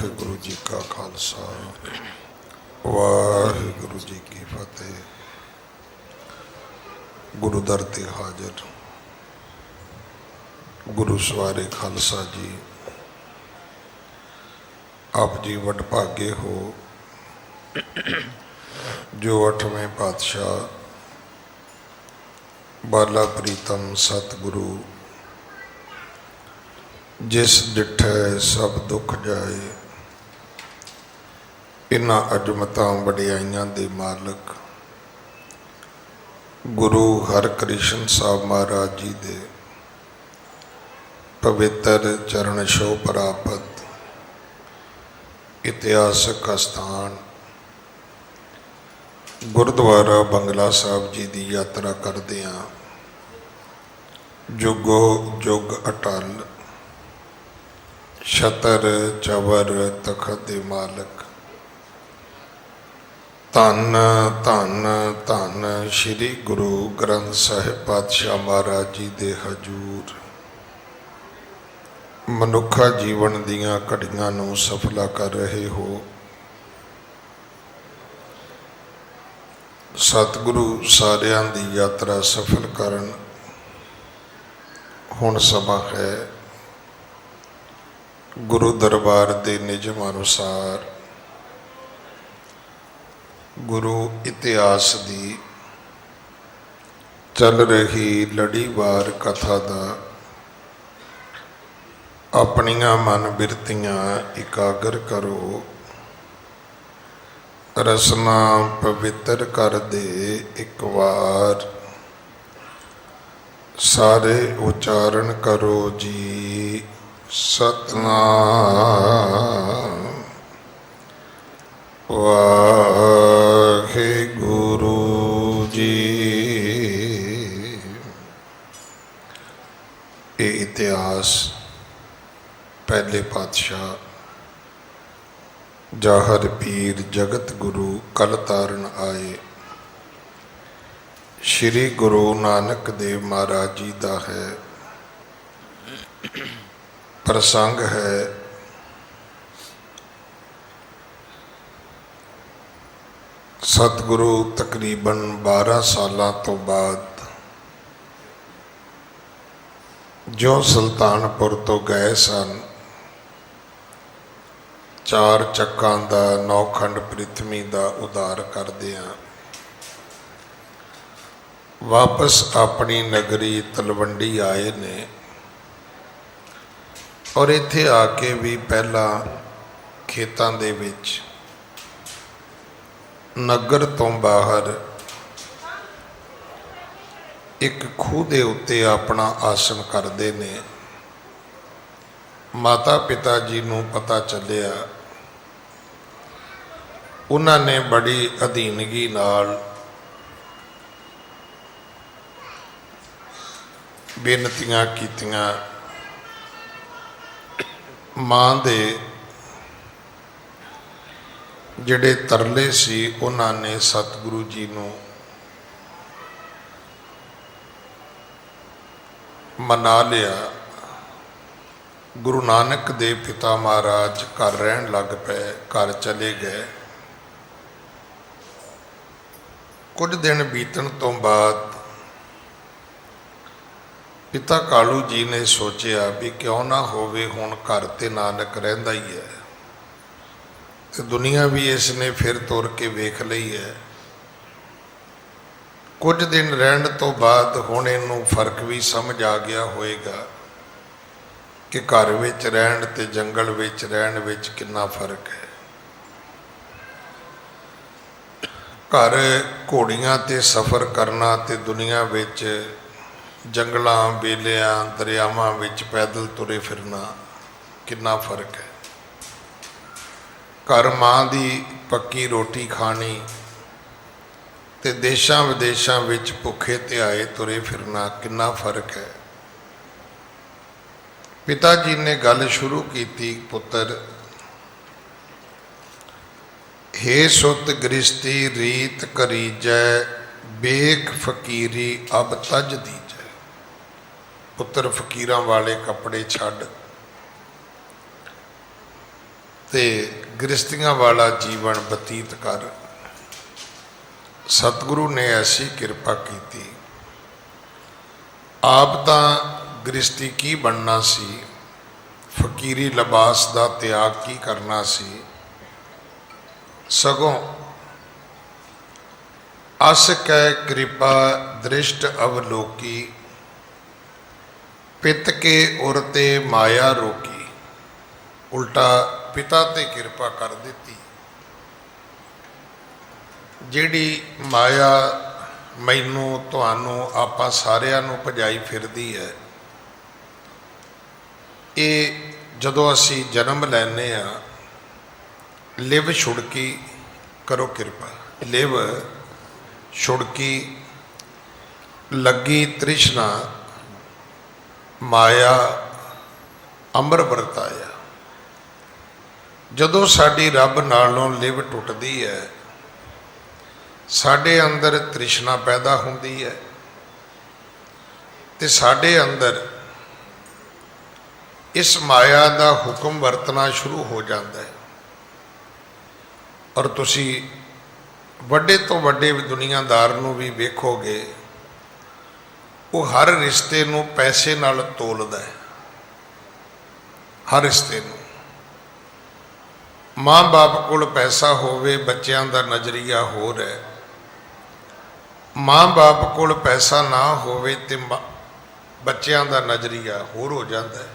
वाहिगुरु जी का खालसा वाहिगुरु जी की फतेह। गुरु दर ते हाजिर गुरु सवारे खालसा जी, आप जी वडभागे हो जो 8वें पातशाह बाला प्रीतम सतगुरु जिस डिठै सब दुख जाए, इन्हां अजमतां वडियाइयां दे मालक गुरु हरकृष्ण साहब महाराज जी दे पवित्र चरण छोह प्राप्त इतिहासक अस्थान गुरुद्वारा बंगला साहब जी की यात्रा करदियां जुगो जुग अटल छतर चवर तखत दे मालक धन धन धन श्री गुरु ग्रंथ साहिब पातशाह महाराज जी दे हजूर मनुखा जीवन दीयां घड़ियां नूं सफला कर रहे हो। सतगुरु सारियां दी यात्रा सफल करन। हुण समा है गुरु दरबार के निजम अनुसार गुरु इतिहास की चल रही लड़ीवार कथा का अपनियां मन बिरतियां एकागर करो, रसना पवित्र कर दे एक बार, सारे उच्चारण करो जी सतनाम वाहे गुरु जी। ये इतिहास पहले पातशाह जाहर पीर जगत गुरु कल तारन आए श्री गुरु नानक देव महाराज जी का है। प्रसंग है सतगुरु तकरीबन 12 साल तो बाद जो सुल्तानपुर तो गए सन, 4 चक्कां दा 9 खंड पृथ्वी का उधार करदियां वापस अपनी नगरी तलवंडी आए ने और इत्थे आके भी पहला खेतां दे विच नगर तो बाहर एक खूह दे उत्ते अपना आसन करते ने। माता पिता जी नूं पता चलिया, उन्होंने बड़ी अधीनगी नाल बेनतियां कीतियां। मां दे जिहड़े तरले सी उन्होंने सतगुरु जी नूं मना लिया। गुरु नानक देव पिता महाराज घर रहन लग पे, घर चले गए। कुछ दिन बीतण तो बाद पिता कालू जी ने सोचा भी क्यों ना होवे हुण घर ते नानक रहिंदा ही है ते दुनिया भी इसने फिर तुर के वेख लई है। कुछ दिन रहन तो बाद हुण इहनूं फर्क भी समझ आ गया होएगा कि घर विच रहन ते जंगल विच रहन विच कितना फर्क है। घर घोड़ियां ते सफ़र करना ते दुनिया विच जंगलां बेलियां दरियावां विच पैदल तुरे फिरना कितना फर्क है। घर मां दी पक्की रोटी खानी ते देशां विदेशां विच भुखे ते आए तुरे फिरना कितना फर्क है। पिता जी ने गल शुरू की, पुत्र हे सुत गृहस्थी रीत करीजै, बेख फकीरी अब तज दीजै। पुत्र फकीरां वाले कपड़े छड्ड ਤੇ ਗ੍ਰਸਤੀਆਂ ਵਾਲਾ ਜੀਵਨ ਬਤੀਤ ਕਰ। ਸਤਿਗੁਰੂ ਨੇ ਐਸੀ ਕਿਰਪਾ ਕੀਤੀ। ਆਪ ਤਾਂ ਗ੍ਰਸਤੀ ਕੀ ਬਣਨਾ ਸੀ, ਫਕੀਰੀ ਲਿਬਾਸ ਦਾ ਤਿਆਗ ਕੀ ਕਰਨਾ ਸੀ, ਸਗੋਂ ਅਸ ਕੈ ਕਿਰਪਾ ਦ੍ਰਿਸ਼ਟ ਅਵਲੋਕੀ, ਪਿਤ ਕੇ ਉਰ ਤੇ ਮਾਇਆ ਰੋਕੀ। ਉਲਟਾ ਪਿਤਾ ਤੇ ਕਿਰਪਾ ਕਰ ਦਿੱਤੀ। ਜਿਹੜੀ ਮਾਇਆ ਮੈਨੂੰ ਤੁਹਾਨੂੰ ਆਪਾਂ ਸਾਰਿਆਂ ਨੂੰ ਭਜਾਈ ਫਿਰਦੀ ਹੈ, ਇਹ ਜਦੋਂ ਅਸੀਂ ਜਨਮ ਲੈਂਦੇ ਹਾਂ, ਲਿਵ ਛੁੜਕੀ ਕਰੋ ਕਿਰਪਾ, ਲਿਵ ਛੁੜਕੀ ਲੱਗੀ ਤ੍ਰਿਸ਼ਨਾ ਮਾਇਆ ਅੰਮ੍ਰ ਵਰਤਾਇਆ। ਜਦੋਂ ਸਾਡੀ ਰੱਬ ਨਾਲੋਂ ਲਿਵ ਟੁੱਟਦੀ ਹੈ, ਸਾਡੇ ਅੰਦਰ ਤ੍ਰਿਸ਼ਨਾ ਪੈਦਾ ਹੁੰਦੀ ਹੈ ਤੇ ਸਾਡੇ ਅੰਦਰ ਇਸ ਮਾਇਆ ਦਾ ਹੁਕਮ ਵਰਤਣਾ ਸ਼ੁਰੂ ਹੋ ਜਾਂਦਾ ਹੈ। ਔਰ ਤੁਸੀਂ ਵੱਡੇ ਤੋਂ ਵੱਡੇ ਦੁਨੀਆਦਾਰ ਨੂੰ ਵੀ ਵੇਖੋਗੇ, ਉਹ ਹਰ ਰਿਸ਼ਤੇ ਨੂੰ ਪੈਸੇ ਨਾਲ ਤੋਲਦਾ ਹੈ। ਹਰ ਰਿਸ਼ਤੇ ਨੂੰ, ਮਾਂ ਬਾਪ ਕੋਲ ਪੈਸਾ ਹੋਵੇ, ਬੱਚਿਆਂ ਦਾ ਨਜ਼ਰੀਆ ਹੋਰ ਹੈ। ਮਾਂ ਬਾਪ ਕੋਲ ਪੈਸਾ ਨਾ ਹੋਵੇ ਤੇ ਬੱਚਿਆਂ ਦਾ ਨਜ਼ਰੀਆ ਹੋਰ ਹੋ ਜਾਂਦਾ ਹੈ।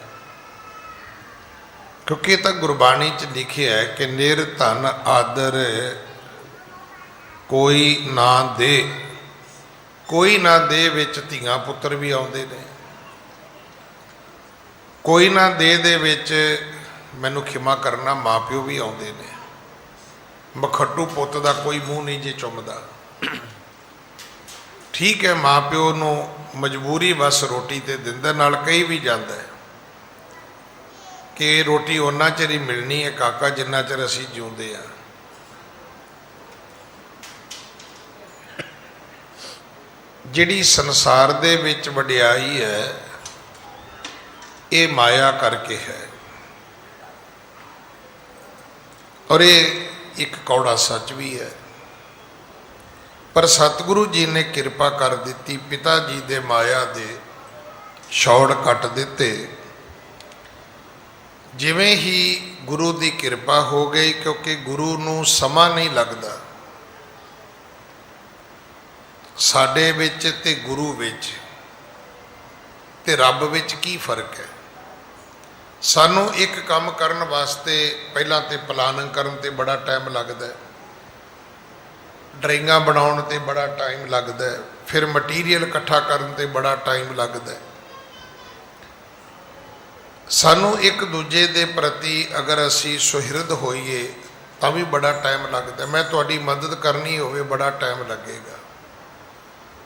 ਕਿਉਂਕਿ ਇਹ ਤਾਂ ਗੁਰਬਾਣੀ 'ਚ ਲਿਖਿਆ ਹੈ ਕਿ ਨਿਰ ਧਨ ਆਦਰ ਕੋਈ ਨਾ ਦੇ, ਕੋਈ ਨਾ ਦੇ ਵਿੱਚ ਧੀਆਂ ਪੁੱਤਰ ਵੀ ਆਉਂਦੇ ਨੇ। ਕੋਈ ਨਾ ਦੇ ਵਿੱਚ ਮੈਨੂੰ ਖਿਮਾ ਕਰਨਾ ਮਾਂ ਪਿਓ ਵੀ ਆਉਂਦੇ ਨੇ। ਮਖੱਟੂ ਪੁੱਤ ਦਾ ਕੋਈ ਮੂੰਹ ਨਹੀਂ ਜੇ ਚੁੰਮਦਾ। ਠੀਕ ਹੈ, ਮਾਂ ਪਿਓ ਨੂੰ ਮਜਬੂਰੀ ਬਸ ਰੋਟੀ ਤੇ ਦਿੰਦਾ, ਨਾਲ ਕਹੀ ਵੀ ਜਾਂਦਾ ਹੈ ਕਿ ਰੋਟੀ ਉਹਨਾਂ ਚਿਰ ਹੀ ਮਿਲਣੀ ਹੈ ਕਾਕਾ ਜਿੰਨਾ ਚਿਰ ਅਸੀਂ ਜਿਉਂਦੇ ਹਾਂ। ਜਿਹੜੀ ਸੰਸਾਰ ਦੇ ਵਿੱਚ ਵਡਿਆਈ ਹੈ, ਇਹ ਮਾਇਆ ਕਰਕੇ ਹੈ। ਔਰ ਇਹ ਇੱਕ ਕੌੜਾ ਸੱਚ ਵੀ ਹੈ। ਪਰ ਸਤਿਗੁਰੂ ਜੀ ਨੇ ਕਿਰਪਾ ਕਰ ਦਿੱਤੀ, ਪਿਤਾ ਜੀ ਦੇ ਮਾਇਆ ਦੇ ਛੌੜ ਕੱਟ ਦਿੱਤੇ। ਜਿਵੇਂ ਹੀ ਗੁਰੂ ਦੀ ਕਿਰਪਾ ਹੋ ਗਈ, ਕਿਉਂਕਿ ਗੁਰੂ ਨੂੰ ਸਮਾਂ ਨਹੀਂ ਲੱਗਦਾ। ਸਾਡੇ ਵਿੱਚ ਤੇ ਗੁਰੂ ਵਿੱਚ ਤੇ ਰੱਬ ਵਿੱਚ ਕੀ ਫਰਕ ਹੈ? ਸਾਨੂੰ ਇੱਕ ਕੰਮ ਕਰਨ ਵਾਸਤੇ ਪਹਿਲਾਂ ਤੇ ਪਲਾਨਿੰਗ ਕਰਨ ਤੇ ਬੜਾ ਟਾਈਮ ਲੱਗਦਾ ਹੈ, ਡਰਾਇੰਗਾਂ ਬਣਾਉਣ ਤੇ ਬੜਾ ਟਾਈਮ ਲੱਗਦਾ ਹੈ, ਫਿਰ ਮਟੀਰੀਅਲ ਇਕੱਠਾ ਕਰਨ ਤੇ ਬੜਾ ਟਾਈਮ ਲੱਗਦਾ ਹੈ। ਸਾਨੂੰ ਇੱਕ ਦੂਜੇ ਦੇ ਪ੍ਰਤੀ ਅਗਰ ਅਸੀਂ ਸੁਹਿਰਦ ਹੋਈਏ ਤਾਂ ਵੀ ਬੜਾ ਟਾਈਮ ਲੱਗਦਾ। ਮੈਂ ਤੁਹਾਡੀ ਮਦਦ ਕਰਨੀ ਹੋਵੇ ਬੜਾ ਟਾਈਮ ਲੱਗੇਗਾ,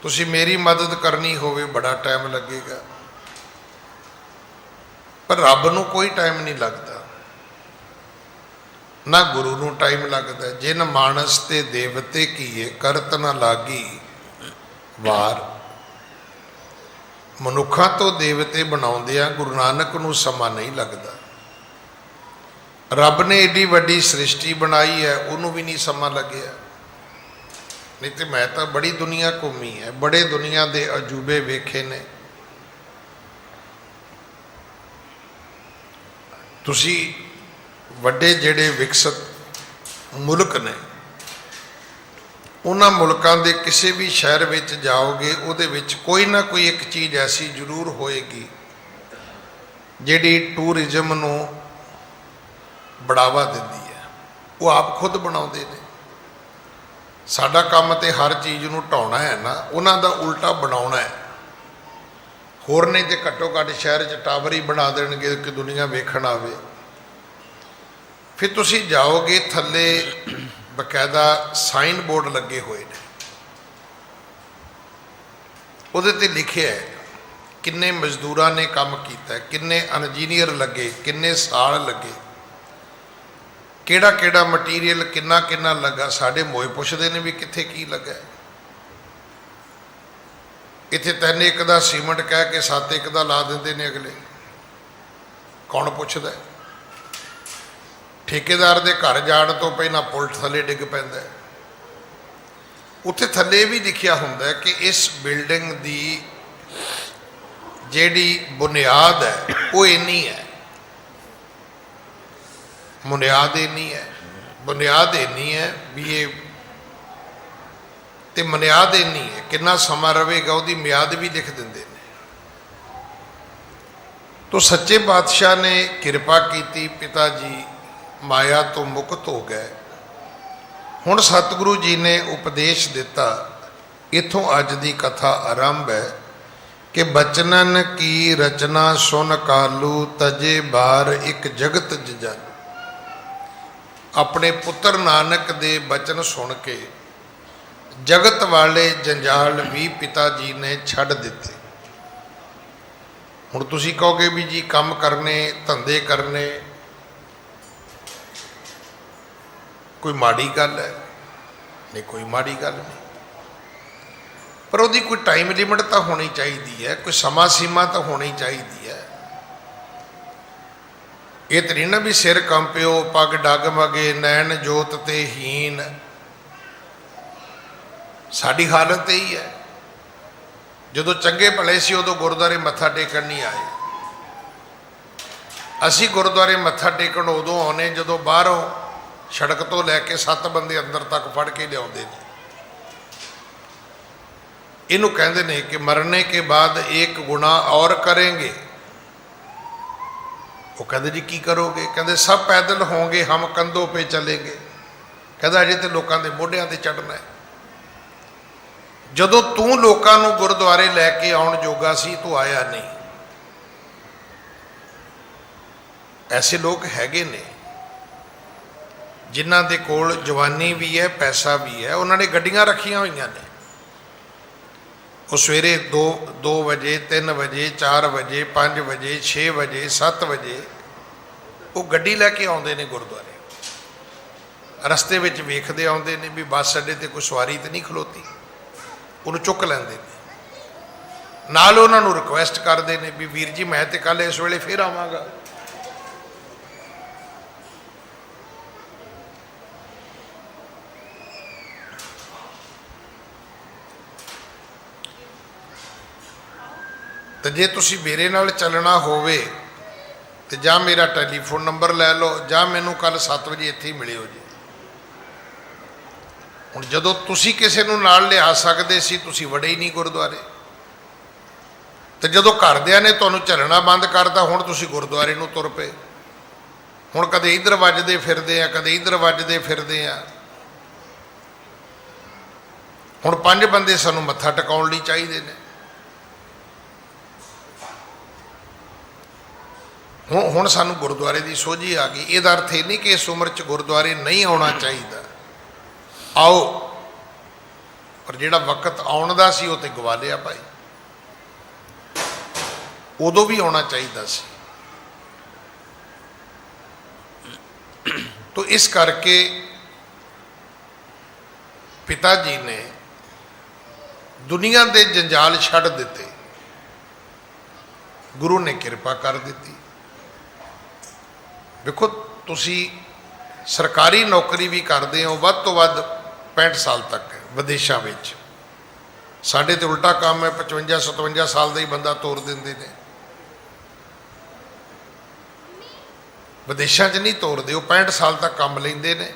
ਤੁਸੀਂ ਮੇਰੀ ਮਦਦ ਕਰਨੀ ਹੋਵੇ ਬੜਾ ਟਾਈਮ ਲੱਗੇਗਾ। ਪਰ ਰੱਬ ਨੂੰ ਕੋਈ ਟਾਈਮ ਨਹੀਂ ਲੱਗਦਾ, ਨਾ ਗੁਰੂ ਨੂੰ ਟਾਈਮ ਲੱਗਦਾ। ਜਿਨ ਮਾਨਸ ਤੇ ਦੇਵਤੇ ਕੀਏ ਕਰਤ ਨਾ ਲਾਗੀ ਵਾਰ। ਮਨੁੱਖਾਂ ਤੋਂ ਦੇਵਤੇ ਬਣਾਉਂਦਿਆਂ ਗੁਰੂ ਨਾਨਕ ਨੂੰ ਸਮਾਂ ਨਹੀਂ ਲੱਗਦਾ। ਰੱਬ ਨੇ ਏਡੀ ਵੱਡੀ ਸ੍ਰਿਸ਼ਟੀ ਬਣਾਈ ਹੈ, ਉਹਨੂੰ ਵੀ ਨਹੀਂ ਸਮਾਂ ਲੱਗਿਆ। ਨਹੀਂ ਤੇ ਮੈਂ ਤਾਂ ਬੜੀ ਦੁਨੀਆ ਘੁੰਮੀ ਹੈ, ਬੜੇ ਦੁਨੀਆ ਦੇ ਅਜੂਬੇ ਵੇਖੇ ਨੇ। ਤੁਸੀਂ ਵੱਡੇ ਜਿਹੜੇ ਵਿਕਸਿਤ ਮੁਲਕ ਨੇ, ਉਹਨਾਂ ਮੁਲਕਾਂ ਦੇ ਕਿਸੇ ਵੀ ਸ਼ਹਿਰ ਵਿੱਚ ਜਾਓਗੇ, ਉਹਦੇ ਵਿੱਚ ਕੋਈ ਨਾ ਕੋਈ ਇੱਕ ਚੀਜ਼ ਐਸੀ ਜ਼ਰੂਰ ਹੋਏਗੀ ਜਿਹੜੀ ਟੂਰਿਜ਼ਮ ਨੂੰ ਬੜਾਵਾ ਦਿੰਦੀ ਹੈ। ਉਹ ਆਪ ਖੁਦ ਬਣਾਉਂਦੇ ਨੇ। ਸਾਡਾ ਕੰਮ ਤੇ ਹਰ ਚੀਜ਼ ਨੂੰ ਢਾਉਣਾ ਹੈ ਨਾ, ਉਹਨਾਂ ਦਾ ਉਲਟਾ ਬਣਾਉਣਾ ਹੈ। ਹੋਰ ਨਹੀਂ ਤੇ ਘੱਟੋ ਘੱਟ ਸ਼ਹਿਰ 'ਚ ਟਾਵਰ ਹੀ ਬਣਾ ਦੇਣਗੇ ਕਿ ਦੁਨੀਆ ਵੇਖਣ ਆਵੇ। ਫਿਰ ਤੁਸੀਂ ਜਾਓਗੇ, ਥੱਲੇ ਬਕਾਇਦਾ ਸਾਈਨ ਬੋਰਡ ਲੱਗੇ ਹੋਏ ਨੇ, ਉਹਦੇ ਤੇ ਲਿਖਿਆ ਹੈ ਕਿੰਨੇ ਮਜ਼ਦੂਰਾਂ ਨੇ ਕੰਮ ਕੀਤਾ, ਕਿੰਨੇ ਇੰਜੀਨੀਅਰ ਲੱਗੇ, ਕਿੰਨੇ ਸਾਲ ਲੱਗੇ, ਕਿਹੜਾ ਕਿਹੜਾ ਮਟੀਰੀਅਲ ਕਿੰਨਾ ਕਿੰਨਾ ਲੱਗਾ। ਸਾਡੇ ਮੋਏ ਪੁੱਛਦੇ ਨੇ ਵੀ ਕਿੱਥੇ ਕੀ ਲੱਗਾ। ਇੱਥੇ 3 ਏਕ ਦਾ ਸੀਮੈਂਟ ਕਹਿ ਕੇ 7 ਏਕ ਦਾ ਲਾ ਦਿੰਦੇ ਨੇ ਅਗਲੇ। ਕੌਣ ਪੁੱਛਦਾ? ਠੇਕੇਦਾਰ ਦੇ ਘਰ ਜਾਣ ਤੋਂ ਪਹਿਲਾਂ ਪੁਲ ਥੱਲੇ ਡਿੱਗ ਪੈਂਦਾ ਹੈ। ਉੱਥੇ ਥੱਲੇ ਵੀ ਲਿਖਿਆ ਹੁੰਦਾ ਹੈ ਕਿ ਇਸ ਬਿਲਡਿੰਗ ਦੀ ਜਿਹੜੀ ਬੁਨਿਆਦ ਹੈ ਉਹ ਇੰਨੀ ਹੈ, ਬੁਨਿਆਦ ਇੰਨੀ ਹੈ, ਬੁਨਿਆਦ ਇੰਨੀ ਹੈ ਵੀ ਇਹ ਤੇ ਬੁਨਿਆਦ ਇੰਨੀ ਹੈ, ਕਿੰਨਾ ਸਮਾਂ ਰਹੇਗਾ ਉਹਦੀ ਮਿਆਦ ਵੀ ਲਿਖ ਦਿੰਦੇ ਨੇ। ਤੋ ਸੱਚੇ ਪਾਤਸ਼ਾਹ ਨੇ ਕਿਰਪਾ ਕੀਤੀ, ਪਿਤਾ ਜੀ ਮਾਇਆ ਤੋਂ ਮੁਕਤ ਹੋ ਗਏ। ਹੁਣ ਸਤਿਗੁਰੂ ਜੀ ਨੇ ਉਪਦੇਸ਼ ਦਿੱਤਾ। ਇੱਥੋਂ ਅੱਜ ਦੀ ਕਥਾ ਆਰੰਭ ਹੈ ਕਿ ਬਚਨਨ ਕੀ ਰਚਨਾ ਸੁਨ ਕਾਲੂ ਤਜੇ ਬਾਰ ਇੱਕ ਜਗਤ ਜਜਨ। ਆਪਣੇ ਪੁੱਤਰ ਨਾਨਕ ਦੇ ਬਚਨ ਸੁਣ ਕੇ ਜਗਤ ਵਾਲੇ ਜੰਜਾਲ ਵੀ ਪਿਤਾ ਜੀ ਨੇ ਛੱਡ ਦਿੱਤੇ। ਹੁਣ ਤੁਸੀਂ ਕਹੋਗੇ ਵੀ ਜੀ ਕੰਮ ਕਰਨੇ, ਧੰਦੇ ਕਰਨੇ ਕੋਈ ਮਾੜੀ ਗੱਲ ਹੈ? ਨਹੀਂ, ਕੋਈ ਮਾੜੀ ਗੱਲ ਨਹੀਂ, ਪਰ ਉਹਦੀ ਕੋਈ ਟਾਈਮ ਲਿਮਿਟ ਤਾਂ ਹੋਣੀ ਚਾਹੀਦੀ ਹੈ, ਕੋਈ ਸਮਾਂ ਸੀਮਾ ਤਾਂ ਹੋਣੀ ਚਾਹੀਦੀ ਹੈ। ਇਹ ਤਾਂ ਨਹੀਂ ਨਾ ਵੀ ਸਿਰ ਕੰਪਿਓ ਪੱਗ ਡਗਮਗੇ ਨੈਣ ਜੋਤ ਤੇ ਹੀਨ। ਸਾਡੀ ਹਾਲਤ ਇਹੀ ਹੈ। ਜਦੋਂ ਚੰਗੇ ਭਲੇ ਸੀ ਉਦੋਂ ਗੁਰਦੁਆਰੇ ਮੱਥਾ ਟੇਕਣ ਨਹੀਂ ਆਏ। ਅਸੀਂ ਗੁਰਦੁਆਰੇ ਮੱਥਾ ਟੇਕਣ ਉਦੋਂ ਆਉਨੇ ਜਦੋਂ ਬਾਹਰੋਂ ਸੜਕ ਤੋਂ ਲੈ ਕੇ 7 ਬੰਦੇ ਅੰਦਰ ਤੱਕ ਫੜ ਕੇ ਲਿਆਉਂਦੇ ਨੇ। ਇਹਨੂੰ ਕਹਿੰਦੇ ਨੇ ਕਿ ਮਰਨੇ ਕੇ ਬਾਅਦ ਇੱਕ ਗੁਨਾਹ ਔਰ ਕरेंगे। ਉਹ ਕਹਿੰਦੇ ਜੀ ਕੀ ਕਰੋਗੇ? ਕਹਿੰਦੇ ਸਭ ਪੈਦਲ ਹੋंगे ਹਮ ਕੰਧੋਂ ਪੇ ਚलेंगे। ਕਹਿੰਦਾ ਅਜੇ ਤੇ ਲੋਕਾਂ ਦੇ ਮੋਢਿਆਂ ਤੇ ਚੜ੍ਹਨਾ ਹੈ। ਜਦੋਂ ਤੂੰ ਲੋਕਾਂ ਨੂੰ ਗੁਰਦੁਆਰੇ ਲੈ ਕੇ ਆਉਣ ਜੋਗਾ ਸੀ, ਤੂੰ ਆਇਆ ਨਹੀਂ। ਐਸੇ ਲੋਕ ਹੈਗੇ ਨੇ ਜਿਨ੍ਹਾਂ ਦੇ ਕੋਲ ਜਵਾਨੀ ਵੀ ਹੈ, ਪੈਸਾ ਵੀ ਹੈ, ਉਹਨਾਂ ਨੇ ਗੱਡੀਆਂ ਰੱਖੀਆਂ ਹੋਈਆਂ ਨੇ। ਉਹ ਸਵੇਰੇ 2 ਵਜੇ 3 ਵਜੇ 4 ਵਜੇ 5 ਵਜੇ 6 ਵਜੇ 7 ਵਜੇ ਉਹ ਗੱਡੀ ਲੈ ਕੇ ਆਉਂਦੇ ਨੇ ਗੁਰਦੁਆਰੇ। ਰਸਤੇ ਵਿੱਚ ਵੇਖਦੇ ਆਉਂਦੇ ਨੇ ਵੀ ਬੱਸ ਅੱਡੇ ਤੇ ਕੋਈ ਸਵਾਰੀ ਤੇ ਨਹੀਂ ਖਲੋਤੀ, ਉਹਨੂੰ ਚੁੱਕ ਲੈਂਦੇ ਨੇ। ਨਾਲ ਉਹਨਾਂ ਨੂੰ ਰਿਕੁਐਸਟ ਕਰਦੇ ਨੇ ਵੀ ਵੀਰ ਜੀ ਮੈਂ ਤੇ ਕੱਲ ਇਸ ਵੇਲੇ ਫੇਰ ਆਵਾਂਗਾ। ਤੇ ਜੇ ਤੁਸੀਂ ਮੇਰੇ ਨਾਲ ਚੱਲਣਾ ਹੋਵੇ ਤੇ ਜਾਂ ਮੇਰਾ ਟੈਲੀਫੋਨ ਨੰਬਰ ਲੈ ਲਓ ਜਾਂ ਮੈਨੂੰ ਕੱਲ 7 ਵਜੇ ਇੱਥੇ ਹੀ ਮਿਲਿਓ ਜੀ। ਹੁਣ ਜਦੋਂ ਤੁਸੀਂ ਕਿਸੇ ਨੂੰ ਨਾਲ ਲਿਆ ਸਕਦੇ ਸੀ, ਤੁਸੀਂ ਵੜੇ ਹੀ ਨਹੀਂ ਗੁਰਦੁਆਰੇ। ਤੇ ਜਦੋਂ ਘਰਦਿਆਂ ਨੇ ਤੁਹਾਨੂੰ ਚੱਲਣਾ ਬੰਦ ਕਰਤਾ, ਹੁਣ ਤੁਸੀਂ ਗੁਰਦੁਆਰੇ ਨੂੰ ਤੁਰ ਪਏ। ਹੁਣ ਕਦੇ ਇੱਧਰ ਵੱਜਦੇ ਫਿਰਦੇ ਆ, ਕਦੇ ਇੱਧਰ ਵੱਜਦੇ ਫਿਰਦੇ ਆ। ਹੁਣ 5 ਬੰਦੇ ਸਾਨੂੰ ਮੱਥਾ ਟਿਕਾਉਣ ਲਈ ਚਾਹੀਦੇ ਨੇ। ਹੁਣ ਸਾਨੂੰ ਗੁਰਦੁਆਰੇ ਦੀ ਸੋਝੀ ਆ ਗਈ। ਇਹਦਾ ਅਰਥ ਇਹ ਨਹੀਂ ਕਿ ਇਸ ਉਮਰ 'ਚ ਗੁਰਦੁਆਰੇ ਨਹੀਂ ਆਉਣਾ ਚਾਹੀਦਾ, ਆਓ, ਪਰ ਜਿਹੜਾ ਵਕਤ ਆਉਣ ਦਾ ਸੀ ਉਹ ਤੇ ਗਵਾ ਲਿਆ ਭਾਈ। ਉਦੋਂ ਵੀ ਆਉਣਾ ਚਾਹੀਦਾ ਸੀ। ਤੋ ਇਸ ਕਰਕੇ ਪਿਤਾ ਜੀ ਨੇ ਦੁਨੀਆ ਦੇ ਜੰਜਾਲ ਛੱਡ ਦਿੱਤੇ। ਗੁਰੂ ਨੇ ਕਿਰਪਾ ਕਰ ਦਿੱਤੀ। ਵੇਖੋ ਤੁਸੀਂ ਸਰਕਾਰੀ ਨੌਕਰੀ ਵੀ ਕਰਦੇ ਹੋ, ਵੱਧ ਤੋਂ ਵੱਧ 65 ਸਾਲ ਤੱਕ ਵਿਦੇਸ਼ਾਂ ਵਿੱਚ। ਸਾਡੇ ਤੇ ਉਲਟਾ ਕੰਮ ਹੈ, 55-57 ਸਾਲ ਦਾ ਹੀ ਬੰਦਾ ਤੋਰ ਦਿੰਦੇ ਨੇ। ਵਿਦੇਸ਼ਾਂ 'ਚ ਨਹੀਂ ਤੋਰਦੇ, ਉਹ 65 ਸਾਲ ਤੱਕ ਕੰਮ ਲੈਂਦੇ ਨੇ।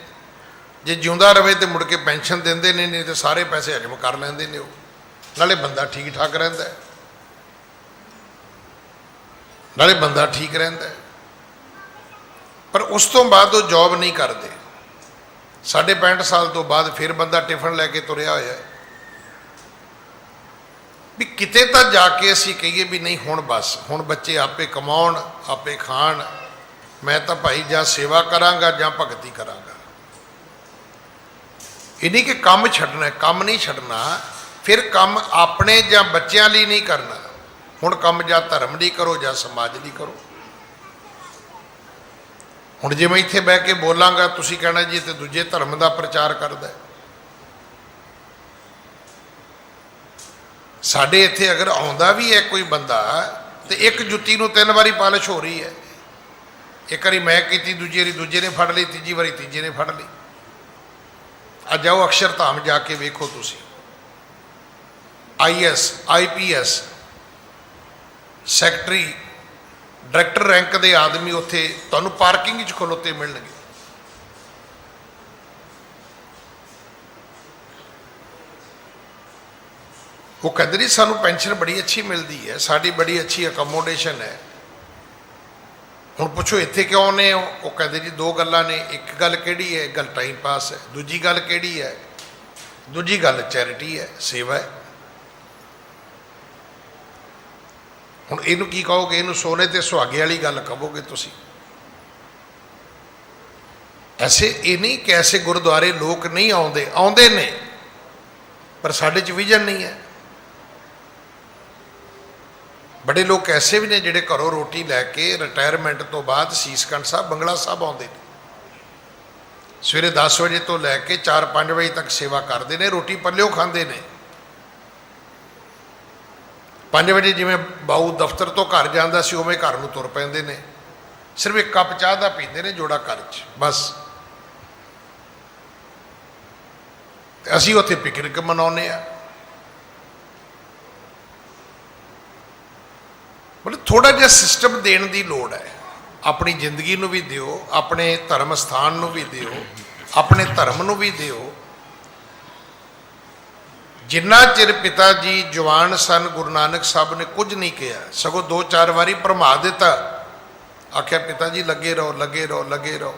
ਜੇ ਜਿਉਂਦਾ ਰਵੇ ਤੇ ਮੁੜ ਕੇ ਪੈਨਸ਼ਨ ਦਿੰਦੇ ਨੇ, ਨਹੀਂ ਤੇ ਸਾਰੇ ਪੈਸੇ ਹਜਮ ਕਰ ਲੈਂਦੇ ਨੇ ਉਹ। ਨਾਲੇ ਬੰਦਾ ਠੀਕ ਠਾਕ ਰਹਿੰਦਾ, ਨਾਲੇ ਬੰਦਾ ਠੀਕ ਰਹਿੰਦਾ। ਪਰ ਉਸ ਤੋਂ ਬਾਅਦ ਉਹ ਜੌਬ ਨਹੀਂ ਕਰਦੇ। 65 ਸਾਲ ਤੋਂ ਬਾਅਦ ਫਿਰ ਬੰਦਾ ਟਿਫਨ ਲੈ ਕੇ ਤੁਰਿਆ ਹੋਇਆ ਹੈ ਵੀ ਕਿਤੇ ਤਾਂ ਜਾ ਕੇ ਅਸੀਂ ਕਹੀਏ ਵੀ ਨਹੀਂ ਹੁਣ ਬਸ, ਹੁਣ ਬੱਚੇ ਆਪੇ ਕਮਾਉਣ ਆਪੇ ਖਾਣ, ਮੈਂ ਤਾਂ ਭਾਈ ਜਾਂ ਸੇਵਾ ਕਰਾਂਗਾ ਜਾਂ ਭਗਤੀ ਕਰਾਂਗਾ। ਇਹ ਨਹੀਂ ਕਿ ਕੰਮ ਛੱਡਣਾ, ਕੰਮ ਨਹੀਂ ਛੱਡਣਾ। ਫਿਰ ਕੰਮ ਆਪਣੇ ਜਾਂ ਬੱਚਿਆਂ ਲਈ ਨਹੀਂ ਕਰਨਾ। ਹੁਣ ਕੰਮ ਜਾਂ ਧਰਮ ਲਈ ਕਰੋ ਜਾਂ ਸਮਾਜ ਲਈ ਕਰੋ। ਹੁਣ ਜੇ ਮੈਂ ਇੱਥੇ ਬਹਿ ਕੇ ਬੋਲਾਂਗਾ, ਤੁਸੀਂ ਕਹਿਣਾ ਜੀ ਤੇ ਦੂਜੇ ਧਰਮ ਦਾ ਪ੍ਰਚਾਰ ਕਰਦਾ। ਸਾਡੇ ਇੱਥੇ ਅਗਰ ਆਉਂਦਾ ਵੀ ਹੈ ਕੋਈ ਬੰਦਾ ਤੇ ਇੱਕ ਜੁੱਤੀ ਨੂੰ 3 ਵਾਰੀ ਪਾਲਿਸ਼ ਹੋ ਰਹੀ ਹੈ। एक बारी मैं की, दूजी बारी दूजे ने फड़ ली, तीजी बारी तीजे ने फड़ ली। अज जाओ अक्षरधाम जाके वेखो तुसी, IS IPS secretary director rank के आदमी उत्थे तुहानूं पार्किंग च खलोते मिलणगे। वो कहते नहीं सानूं पेंशन बड़ी अच्छी मिलती है, साड़ी बड़ी अच्छी अकोमोडेशन है। हुण पुछो इत्थे क्यों ने? वो कहते जी दो गल्लां ने, एक गल किहड़ी है, गल टाइम पास है, दूजी गल किहड़ी है, दूजी गल चैरिटी है, सेवा है। हुण इहनूं की कहोगे? इहनूं सोने ते सुहागे वाली गल कहोगे तुसीं। ऐसे ये नहीं कि ऐसे गुरुद्वारे लोग नहीं आउंदे, आउंदे ने, पर साडे च विजन नहीं है। बड़े लोग ऐसे भी ने जिहड़े घरों रोटी लैके रिटायरमेंट तो बाद सीसखंड साहब बंगला साहब आउंदे ने, सवेरे 10 बजे तो लैके 4-5 बजे तक सेवा करते हैं, रोटी पल्लिओ खांदे ने। 5 बजे जिवें बाऊ दफ्तर तो घर जाता सी उवें घर नूं तुर पैंदे ने, सिर्फ एक कप चाह दा पींदे ने जोड़ा घर च, बस। असीं उत्थे पिकनिक मनाउने आ। मतलब थोड़ा जिहा सिस्टम देने की लोड़ है। अपनी जिंदगी नूं भी दिओ, अपने धर्म स्थान नूं भी दिओ, अपने धर्म नूं भी दिओ। जिन्ना चिर पिता जी जवान सन गुरु नानक साहब ने कुछ नहीं किया, सगों 2-4 वारी भरमा दिता, आख्या पिता जी लगे रहो लगे रहो लगे रहो।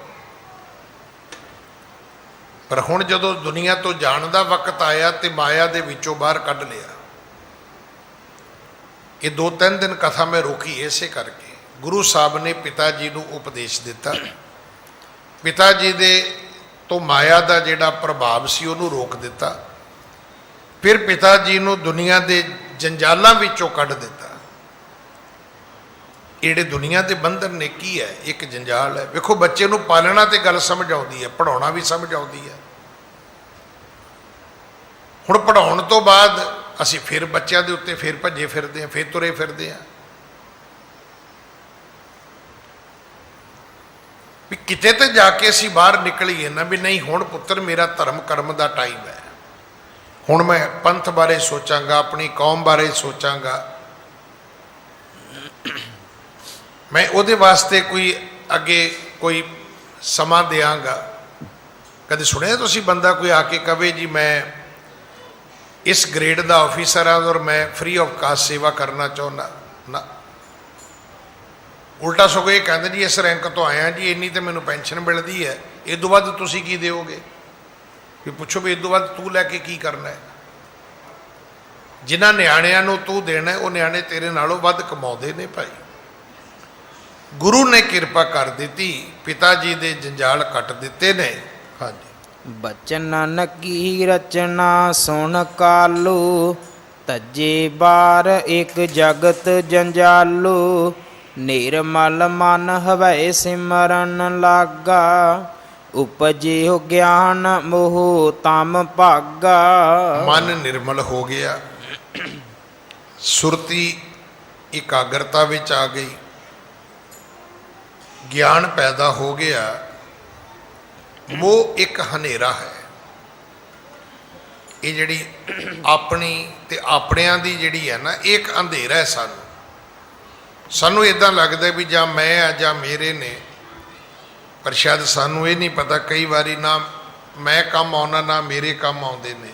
पर हुण जदों दुनिया तो जाण दा वक्त आया तो माया दे विचों बाहर कढ लिया। ये 2-3 दिन कथा मैं रोकी इसे करके। गुरु साहब ने पिता जी को उपदेश दिता, पिता जी दे तो माया का जिहड़ा प्रभाव सी उहनूं रोक दिता। फिर पिता जी को दुनिया के जंजालों विचों कढ दिता। जिहड़े दुनिया के बंधन ने की है, एक जंजाल है। वेखो बच्चे नूं पालना तो गल समझ आउंदी है, पढ़ाउणा भी समझ आउंदी है। हुण पढ़ाउण तो बाद असीं फिर बच्चों के उत्ते फिर भजे फिरदे हैं, फिर तुरे फिरदे हैं। भी किते तो जाके असीं बाहर निकलीए ना, भी नहीं हुण पुत्तर मेरा धर्म कर्म का टाइम है, हुण मैं पंथ बारे सोचांगा, अपनी कौम बारे सोचांगा, मैं उहदे वास्ते कोई अगे कोई समा देंगा। कदे सुनिया तुसीं बंदा कोई आके कहे जी मैं इस ग्रेड का ऑफिसर हाँ और मैं फ्री ऑफ कास्ट सेवा करना चाहना ना। उल्टा सगों ये कहते जी इस रैंक तो आया जी, इन्नी तो मैनू पेंशन मिलती है, इस तो वध तुसीं की दोगे? कि पुछो भी इस तो वध तू लैके की करना है? जिन्हां न्याणिਆਂ ਨੂੰ तू देना है वो न्याणे तेरे नालों वध कमाउंदे ने भाई। गुरु ने कृपा कर दी, पिता जी दे जंजाल कट दिते ने। हाँ जी। बचन की रचना सुन कालू, तजे बार एक जगत जंजालू। निर्मल मन हवै सिमरन लागा, उपजे हो ज्ञान मोह तम भागा। मन निर्मल हो गया, सुरती एकाग्रता विच आ गई, ज्ञान पैदा हो गया। वो एक हनेरा है, ये जिहड़ी अपनी ते अपणियां दी जिहड़ी है ना, एक अंधेरा है। सानू इदां लगदा भी जां मैं आ जां मेरे ने, पर शायद सानू ये नहीं पता कई बारी ना मैं काम आउणा ना मेरे काम आउंदे ने।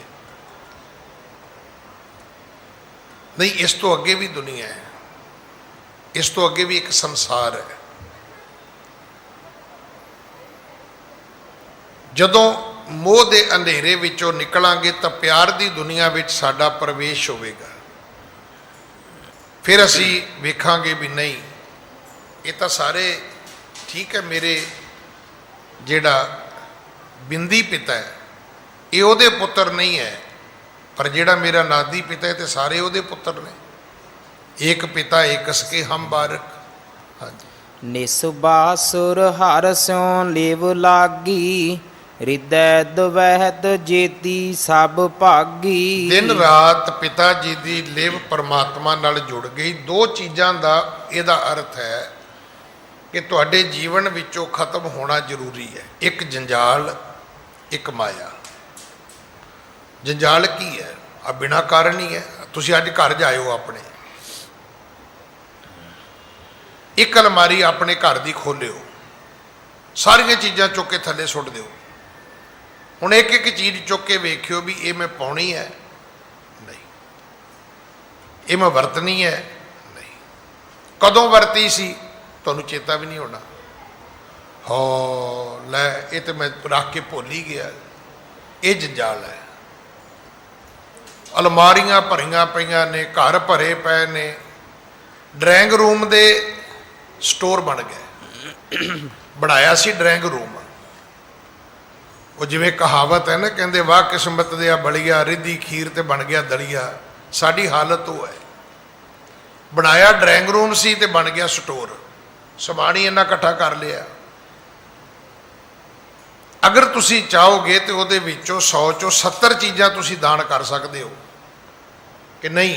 नहीं, इस तो अगे भी दुनिया है, इस तो अगे भी एक संसार है। जदों मोह के अंधेरे विचों निकलांगे तो प्यार की दुनिया विच साडा प्रवेश होवेगा। फिर असी वेखांगे भी नहीं, ये तो सारे ठीक है, मेरे जिहड़ा बिंदी पिता है ये उहदे पुत्र नहीं है, पर जिहड़ा मेरा नादी पिता है तो सारे उहदे पुत्र ने। एक पिता एक सके हम बारक। हाँ जी। निसुबासुर हर स्यों लेव लागी, हृदय द्वैत जेती सब भागी। दिन रात पिता जी की लिव परमात्मा नाल जुड़ गई। दो चीज़ों का यदा अर्थ है ਕਿ ਤੁਹਾਡੇ ਜੀਵਨ ਵਿੱਚੋਂ ਖਤਮ ਹੋਣਾ ਜ਼ਰੂਰੀ ਹੈ। ਇੱਕ ਜੰਜਾਲ, ਇੱਕ ਮਾਇਆ। ਜੰਜਾਲ ਕੀ ਹੈ? ਆ ਬਿਨਾਂ ਕਾਰਨ ਹੀ ਹੈ। ਤੁਸੀਂ ਅੱਜ ਘਰ ਜਾਇਓ ਆਪਣੇ, ਇੱਕ ਅਲਮਾਰੀ ਆਪਣੇ ਘਰ ਦੀ ਖੋਲਿਓ, ਸਾਰੀਆਂ ਚੀਜ਼ਾਂ ਚੁੱਕ ਕੇ ਥੱਲੇ ਸੁੱਟ ਦਿਓ। ਹੁਣ ਇੱਕ ਇੱਕ ਚੀਜ਼ ਚੁੱਕ ਕੇ ਵੇਖਿਓ ਵੀ ਇਹ ਮੈਂ ਪਾਉਣੀ ਹੈ, ਨਹੀਂ। ਇਹ ਮੈਂ ਵਰਤਣੀ ਹੈ, ਨਹੀਂ। ਕਦੋਂ ਵਰਤੀ ਸੀ ਤੁਹਾਨੂੰ ਚੇਤਾ ਵੀ ਨਹੀਂ ਹੋਣਾ। ਹੋ ਲੈ, ਇਹ ਤੇ ਮੈਂ ਰੱਖ ਕੇ ਭੁੱਲ ਹੀ ਗਿਆ। ਇਹ ਜੰਜਾਲ ਹੈ। ਅਲਮਾਰੀਆਂ ਭਰੀਆਂ ਪਈਆਂ ਨੇ, ਘਰ ਭਰੇ ਪਏ ਨੇ, ਡਰਾਇੰਗ ਰੂਮ ਦੇ ਸਟੋਰ ਬਣ ਗਏ। ਬਣਾਇਆ ਸੀ ਡਰਾਇੰਗ ਰੂਮ। ਉਹ ਜਿਵੇਂ ਕਹਾਵਤ ਹੈ ਨਾ, ਕਹਿੰਦੇ ਵਾਹ ਕਿਸਮਤ ਦਿਆ ਬਲੀਆ, ਰਿੱਧੀ ਖੀਰ ਤੇ ਬਣ ਗਿਆ ਦਲੀਆ। ਸਾਡੀ ਹਾਲਤ ਉਹ ਹੈ। ਬਣਾਇਆ ਡਰਾਇੰਗ ਰੂਮ ਸੀ ਤੇ ਬਣ ਗਿਆ ਸਟੋਰ। ਸਮਾਨ ਹੀ ਇੰਨਾ ਇਕੱਠਾ ਕਰ ਲਿਆ। ਅਗਰ ਤੁਸੀਂ ਚਾਹੋਗੇ ਤੇ ਉਹਦੇ ਵਿੱਚੋਂ 100 ਚੋਂ 70 ਚੀਜ਼ਾਂ ਤੁਸੀਂ ਦਾਨ ਕਰ ਸਕਦੇ ਹੋ ਕਿ ਨਹੀਂ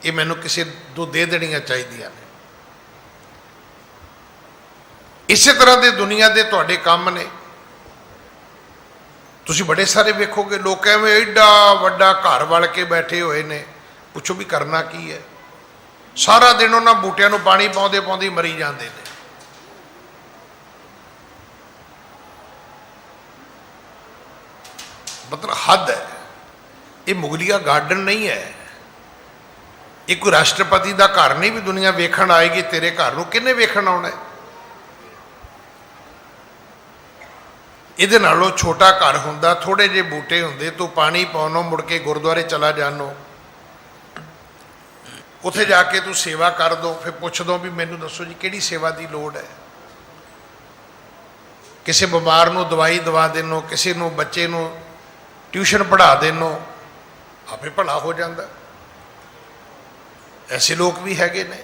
ਇਹ ਮੈਨੂੰ ਕਿਸੇ ਨੂੰ ਦੇ ਦੇਣੀਆਂ ਚਾਹੀਦੀਆਂ ਨੇ। ਇਸੇ ਤਰ੍ਹਾਂ ਦੇ ਦੁਨੀਆ ਦੇ ਤੁਹਾਡੇ ਕੰਮ ਨੇ। ਤੁਸੀਂ ਬੜੇ ਸਾਰੇ ਵੇਖੋਗੇ ਲੋਕ ਐਵੇਂ ਐਡਾ ਵੱਡਾ ਘਰ ਵੜ ਕੇ ਬੈਠੇ ਹੋਏ ਨੇ, ਪੁੱਛੋ ਵੀ ਕਰਨਾ ਕੀ ਹੈ? ਸਾਰਾ ਦਿਨ ਉਹਨਾਂ ਬੂਟਿਆਂ ਨੂੰ ਪਾਣੀ ਪਾਉਂਦੇ ਪਾਉਂਦੇ ਮਰੀ ਜਾਂਦੇ ਨੇ। ਮਤਲਬ ਹੱਦ ਹੈ। ਇਹ ਮੁਗਲੀਆ ਗਾਰਡਨ ਨਹੀਂ ਹੈ। ਇਹ ਕੋਈ ਰਾਸ਼ਟਰਪਤੀ ਦਾ ਘਰ ਨਹੀਂ ਵੀ ਦੁਨੀਆ ਵੇਖਣ ਆਏਗੀ। ਤੇਰੇ ਘਰ ਨੂੰ ਕਿਹਨੇ ਵੇਖਣ ਆਉਣਾ? ਇਹਦੇ ਨਾਲੋਂ ਛੋਟਾ ਘਰ ਹੁੰਦਾ, ਥੋੜੇ ਜਿਹੇ ਬੂਟੇ ਹੁੰਦੇ, ਤੂੰ ਪਾਣੀ ਪਾਉਣੋਂ ਮੁੜ ਕੇ ਗੁਰਦੁਆਰੇ ਚਲਾ ਜਾਣੋ, ਉੱਥੇ ਜਾ ਕੇ ਤੂੰ ਸੇਵਾ ਕਰ ਦੋ, ਫਿਰ ਪੁੱਛ ਦੋ ਵੀ ਮੈਨੂੰ ਦੱਸੋ ਜੀ ਕਿਹੜੀ ਸੇਵਾ ਦੀ ਲੋੜ ਹੈ। ਕਿਸੇ ਬਿਮਾਰ ਨੂੰ ਦਵਾਈ ਦਵਾ ਦੇਣੋ, ਕਿਸੇ ਨੂੰ ਬੱਚੇ ਨੂੰ ਟਿਊਸ਼ਨ ਪੜ੍ਹਾ ਦੇਣੋ, ਆਪੇ ਭਲਾ ਹੋ ਜਾਂਦਾ। ਐਸੇ ਲੋਕ ਵੀ ਹੈਗੇ ਨੇ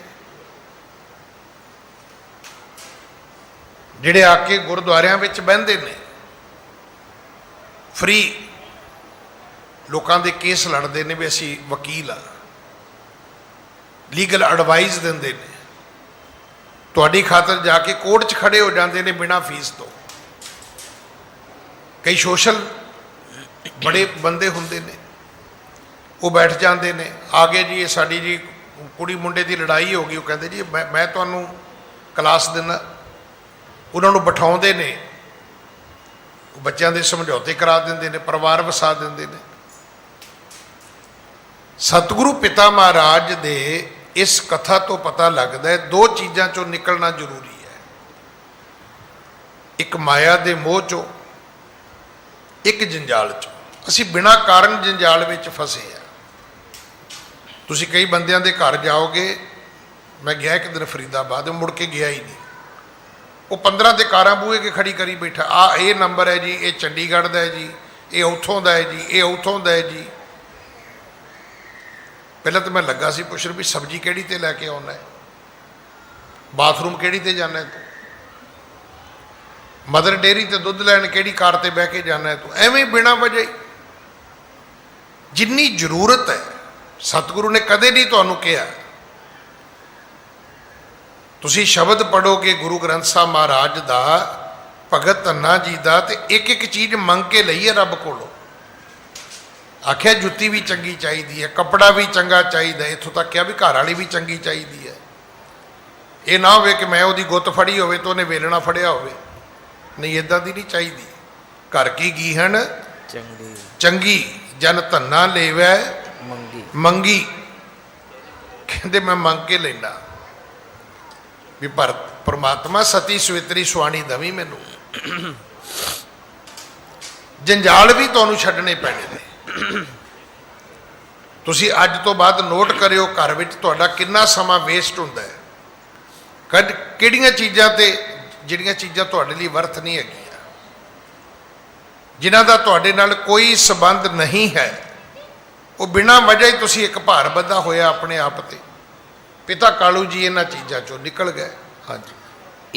ਜਿਹੜੇ ਆ ਕੇ ਗੁਰਦੁਆਰਿਆਂ ਵਿੱਚ ਬਹਿੰਦੇ ਨੇ, ਫ੍ਰੀ ਲੋਕਾਂ ਦੇ ਕੇਸ ਲੜਦੇ ਨੇ ਵੀ ਅਸੀਂ ਵਕੀਲ ਆ, ਲੀਗਲ ਐਡਵਾਈਸ ਦਿੰਦੇ ਨੇ। ਤੁਹਾਡੀ ਖਾਤਰ ਜਾ ਕੇ ਕੋਰਟ 'ਚ ਖੜੇ ਹੋ ਜਾਂਦੇ ਨੇ ਬਿਨਾਂ ਫੀਸ ਤੋਂ। ਕਈ ਸੋਸ਼ਲ ਬੜੇ ਬੰਦੇ ਹੁੰਦੇ ਨੇ, ਉਹ ਬੈਠ ਜਾਂਦੇ ਨੇ, ਆ ਗਏ ਜੀ ਇਹ ਸਾਡੀ ਜੀ ਕੁੜੀ ਮੁੰਡੇ ਦੀ ਲੜਾਈ ਹੋ ਗਈ, ਉਹ ਕਹਿੰਦੇ ਜੀ ਮੈਂ ਤੁਹਾਨੂੰ ਕਲਾਸ ਦਿੰਦਾ। ਉਹਨਾਂ ਨੂੰ ਬਿਠਾਉਂਦੇ ਨੇ, ਬੱਚਿਆਂ ਦੇ ਸਮਝੌਤੇ ਕਰਾ ਦਿੰਦੇ ਨੇ, ਪਰਿਵਾਰ ਵਸਾ ਦਿੰਦੇ ਨੇ। ਸਤਿਗੁਰੂ ਪਿਤਾ ਮਹਾਰਾਜ ਦੇ ਇਸ ਕਥਾ ਤੋਂ ਪਤਾ ਲੱਗਦਾ ਹੈ ਦੋ ਚੀਜ਼ਾਂ ਚੋਂ ਨਿਕਲਣਾ ਜ਼ਰੂਰੀ ਹੈ। ਇੱਕ ਮਾਇਆ ਦੇ ਮੋਹ ਚੋਂ, ਇੱਕ ਜੰਜਾਲ ਚੋਂ। ਅਸੀਂ ਬਿਨਾਂ ਕਾਰਨ ਜੰਜਾਲ ਵਿੱਚ ਫਸੇ ਆ। ਤੁਸੀਂ ਕਈ ਬੰਦਿਆਂ ਦੇ ਘਰ ਜਾਓਗੇ, ਮੈਂ ਗਿਆ ਇੱਕ ਦਿਨ ਫਰੀਦਾਬਾਦ, ਮੁੜ ਕੇ ਗਿਆ ਹੀ ਨਹੀਂ। ਉਹ 15 ਦੇ ਕਾਰਾਂ ਬੂਹੇ ਕੇ ਖੜੀ ਕਰੀ ਬੈਠਾ, ਆ ਇਹ ਨੰਬਰ ਹੈ ਜੀ, ਇਹ ਚੰਡੀਗੜ੍ਹ ਦਾ ਹੈ ਜੀ, ਇਹ ਉੱਥੋਂ ਦਾ ਹੈ ਜੀ, ਇਹ ਉੱਥੋਂ ਦਾ ਹੈ ਜੀ। ਪਹਿਲਾਂ ਤਾਂ ਮੈਂ ਲੱਗਾ ਸੀ ਪੁੱਛਣ ਵੀ ਸਬਜ਼ੀ ਕਿਹੜੀ ਤੇ ਲੈ ਕੇ ਆਉਣਾ ਹੈ, ਬਾਥਰੂਮ ਕਿਹੜੀ ਤੇ ਜਾਣਾ ਹੈ ਤੂੰ, ਮਦਰ ਡੇਅਰੀ ਤੇ ਦੁੱਧ ਲੈਣ ਕਿਹੜੀ ਕਾਰ ਤੇ ਬਹਿ ਕੇ ਜਾਣਾ ਹੈ ਤੂੰ। ਐਵੇਂ ਬਿਨਾਂ ਵਜ੍ਹਾ ਹੀ। ਜਿੰਨੀ ਜ਼ਰੂਰਤ ਹੈ, ਸਤਿਗੁਰੂ ਨੇ ਕਦੇ ਨਹੀਂ ਤੁਹਾਨੂੰ ਕਿਹਾ। ਤੁਸੀਂ ਸ਼ਬਦ ਪੜ੍ਹੋਗੇ ਗੁਰੂ ਗ੍ਰੰਥ ਸਾਹਿਬ ਮਹਾਰਾਜ ਦਾ, ਭਗਤ ਧੰਨਾ ਜੀ ਦਾ, ਤੇ ਇੱਕ ਇੱਕ ਚੀਜ਼ ਮੰਗ ਕੇ ਲਈਏ ਰੱਬ ਕੋਲੋਂ। ਆਖਿਆ ਜੁੱਤੀ ਵੀ ਚੰਗੀ ਚਾਹੀਦੀ ਹੈ, ਕੱਪੜਾ ਵੀ ਚੰਗਾ ਚਾਹੀਦਾ, ਇੱਥੋਂ ਤੱਕ ਕਿਹਾ ਵੀ ਘਰ ਵਾਲੀ ਵੀ ਚੰਗੀ ਚਾਹੀਦੀ ਹੈ। ਇਹ ਨਾ ਹੋਵੇ ਕਿ ਮੈਂ ਉਹਦੀ ਗੁੱਤ ਫੜੀ ਹੋਵੇ ਤੇ ਉਹਨੇ ਵੇਲਣਾ ਫੜਿਆ ਹੋਵੇ। ਨਹੀਂ, ਇੱਦਾਂ ਦੀ ਨਹੀਂ ਚਾਹੀਦੀ। ਘਰ ਕੀ ਗੀਹਣ ਚੰਗੀ ਚੰਗੀ, ਜਨ ਧੰਨਾ ਲੇਵੈ ਮੰਗੀ ਮੰਗੀ। ਕਹਿੰਦੇ ਮੈਂ ਮੰਗ ਕੇ ਲੈਣਾ ਵੀ ਪਰਮਾਤਮਾ ਸਤੀ ਸਵਿਤਰੀ ਸੁਆਣੀ ਦਵੀਂ ਮੈਨੂੰ। ਜੰਜਾਲ ਵੀ ਤੁਹਾਨੂੰ ਛੱਡਣੇ ਪੈਣੇ ਨੇ। ਤੁਸੀਂ ਅੱਜ ਤੋਂ ਬਾਅਦ ਨੋਟ ਕਰਿਓ ਘਰ ਵਿੱਚ ਤੁਹਾਡਾ ਕਿੰਨਾ ਸਮਾਂ ਵੇਸਟ ਹੁੰਦਾ ਹੈ। ਕਿਹੜੀਆਂ ਚੀਜ਼ਾਂ ਤੇ, ਜਿਹੜੀਆਂ ਚੀਜ਼ਾਂ ਤੁਹਾਡੇ ਲਈ ਵਰਥ ਨਹੀਂ ਹੈਗੀਆਂ, ਜਿਨ੍ਹਾਂ ਦਾ ਤੁਹਾਡੇ ਨਾਲ ਕੋਈ ਸੰਬੰਧ ਨਹੀਂ ਹੈ, ਉਹ ਬਿਨਾਂ ਵਜ੍ਹਾ ਹੀ ਤੁਸੀਂ ਇੱਕ ਭਾਰ ਬੱਧਾ ਹੋਇਆ ਆਪਣੇ ਆਪ ਤੇ। ਪਿਤਾ ਕਾਲੂ ਜੀ ਇਹਨਾਂ ਚੀਜ਼ਾਂ ਚੋਂ ਨਿਕਲ ਗਏ। ਹਾਂਜੀ।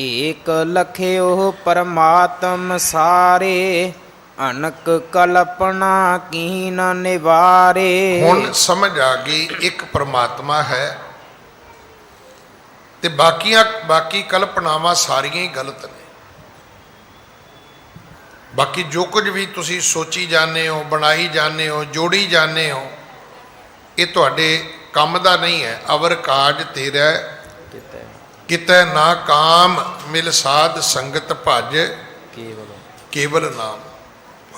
ਏਕ ਲਖਿਓ ਪਰਮਾਤਮ ਸਾਰੇ, ਅਨਕ ਕਲਪਨਾ ਕੀਨ ਨਿਵਾਰੇ। ਹੁਣ ਸਮਝ ਆ ਗਈ, ਇੱਕ ਪਰਮਾਤਮਾ ਹੈ ਤੇ ਬਾਕੀ ਕਲਪਨਾਵਾਂ ਸਾਰੀਆਂ ਹੀ ਗਲਤ ਨੇ। ਬਾਕੀ ਜੋ ਕੁਝ ਵੀ ਤੁਸੀਂ ਸੋਚੀ ਜਾਂਦੇ ਹੋ, ਬਣਾਈ ਜਾਂਦੇ ਹੋ, ਜੋੜੀ ਜਾਂਦੇ ਹੋ, ਇਹ ਤੁਹਾਡੇ ਕੰਮ ਦਾ ਨਹੀਂ ਹੈ। ਅਵਰ ਕਾਜ ਤੇਰਾ ਕਿਤੈ ਨਾ ਕਾਮ, ਮਿਲ ਸਾਧ ਸੰਗਤ ਭਜ ਕੇਵਲ ਨਾਮ।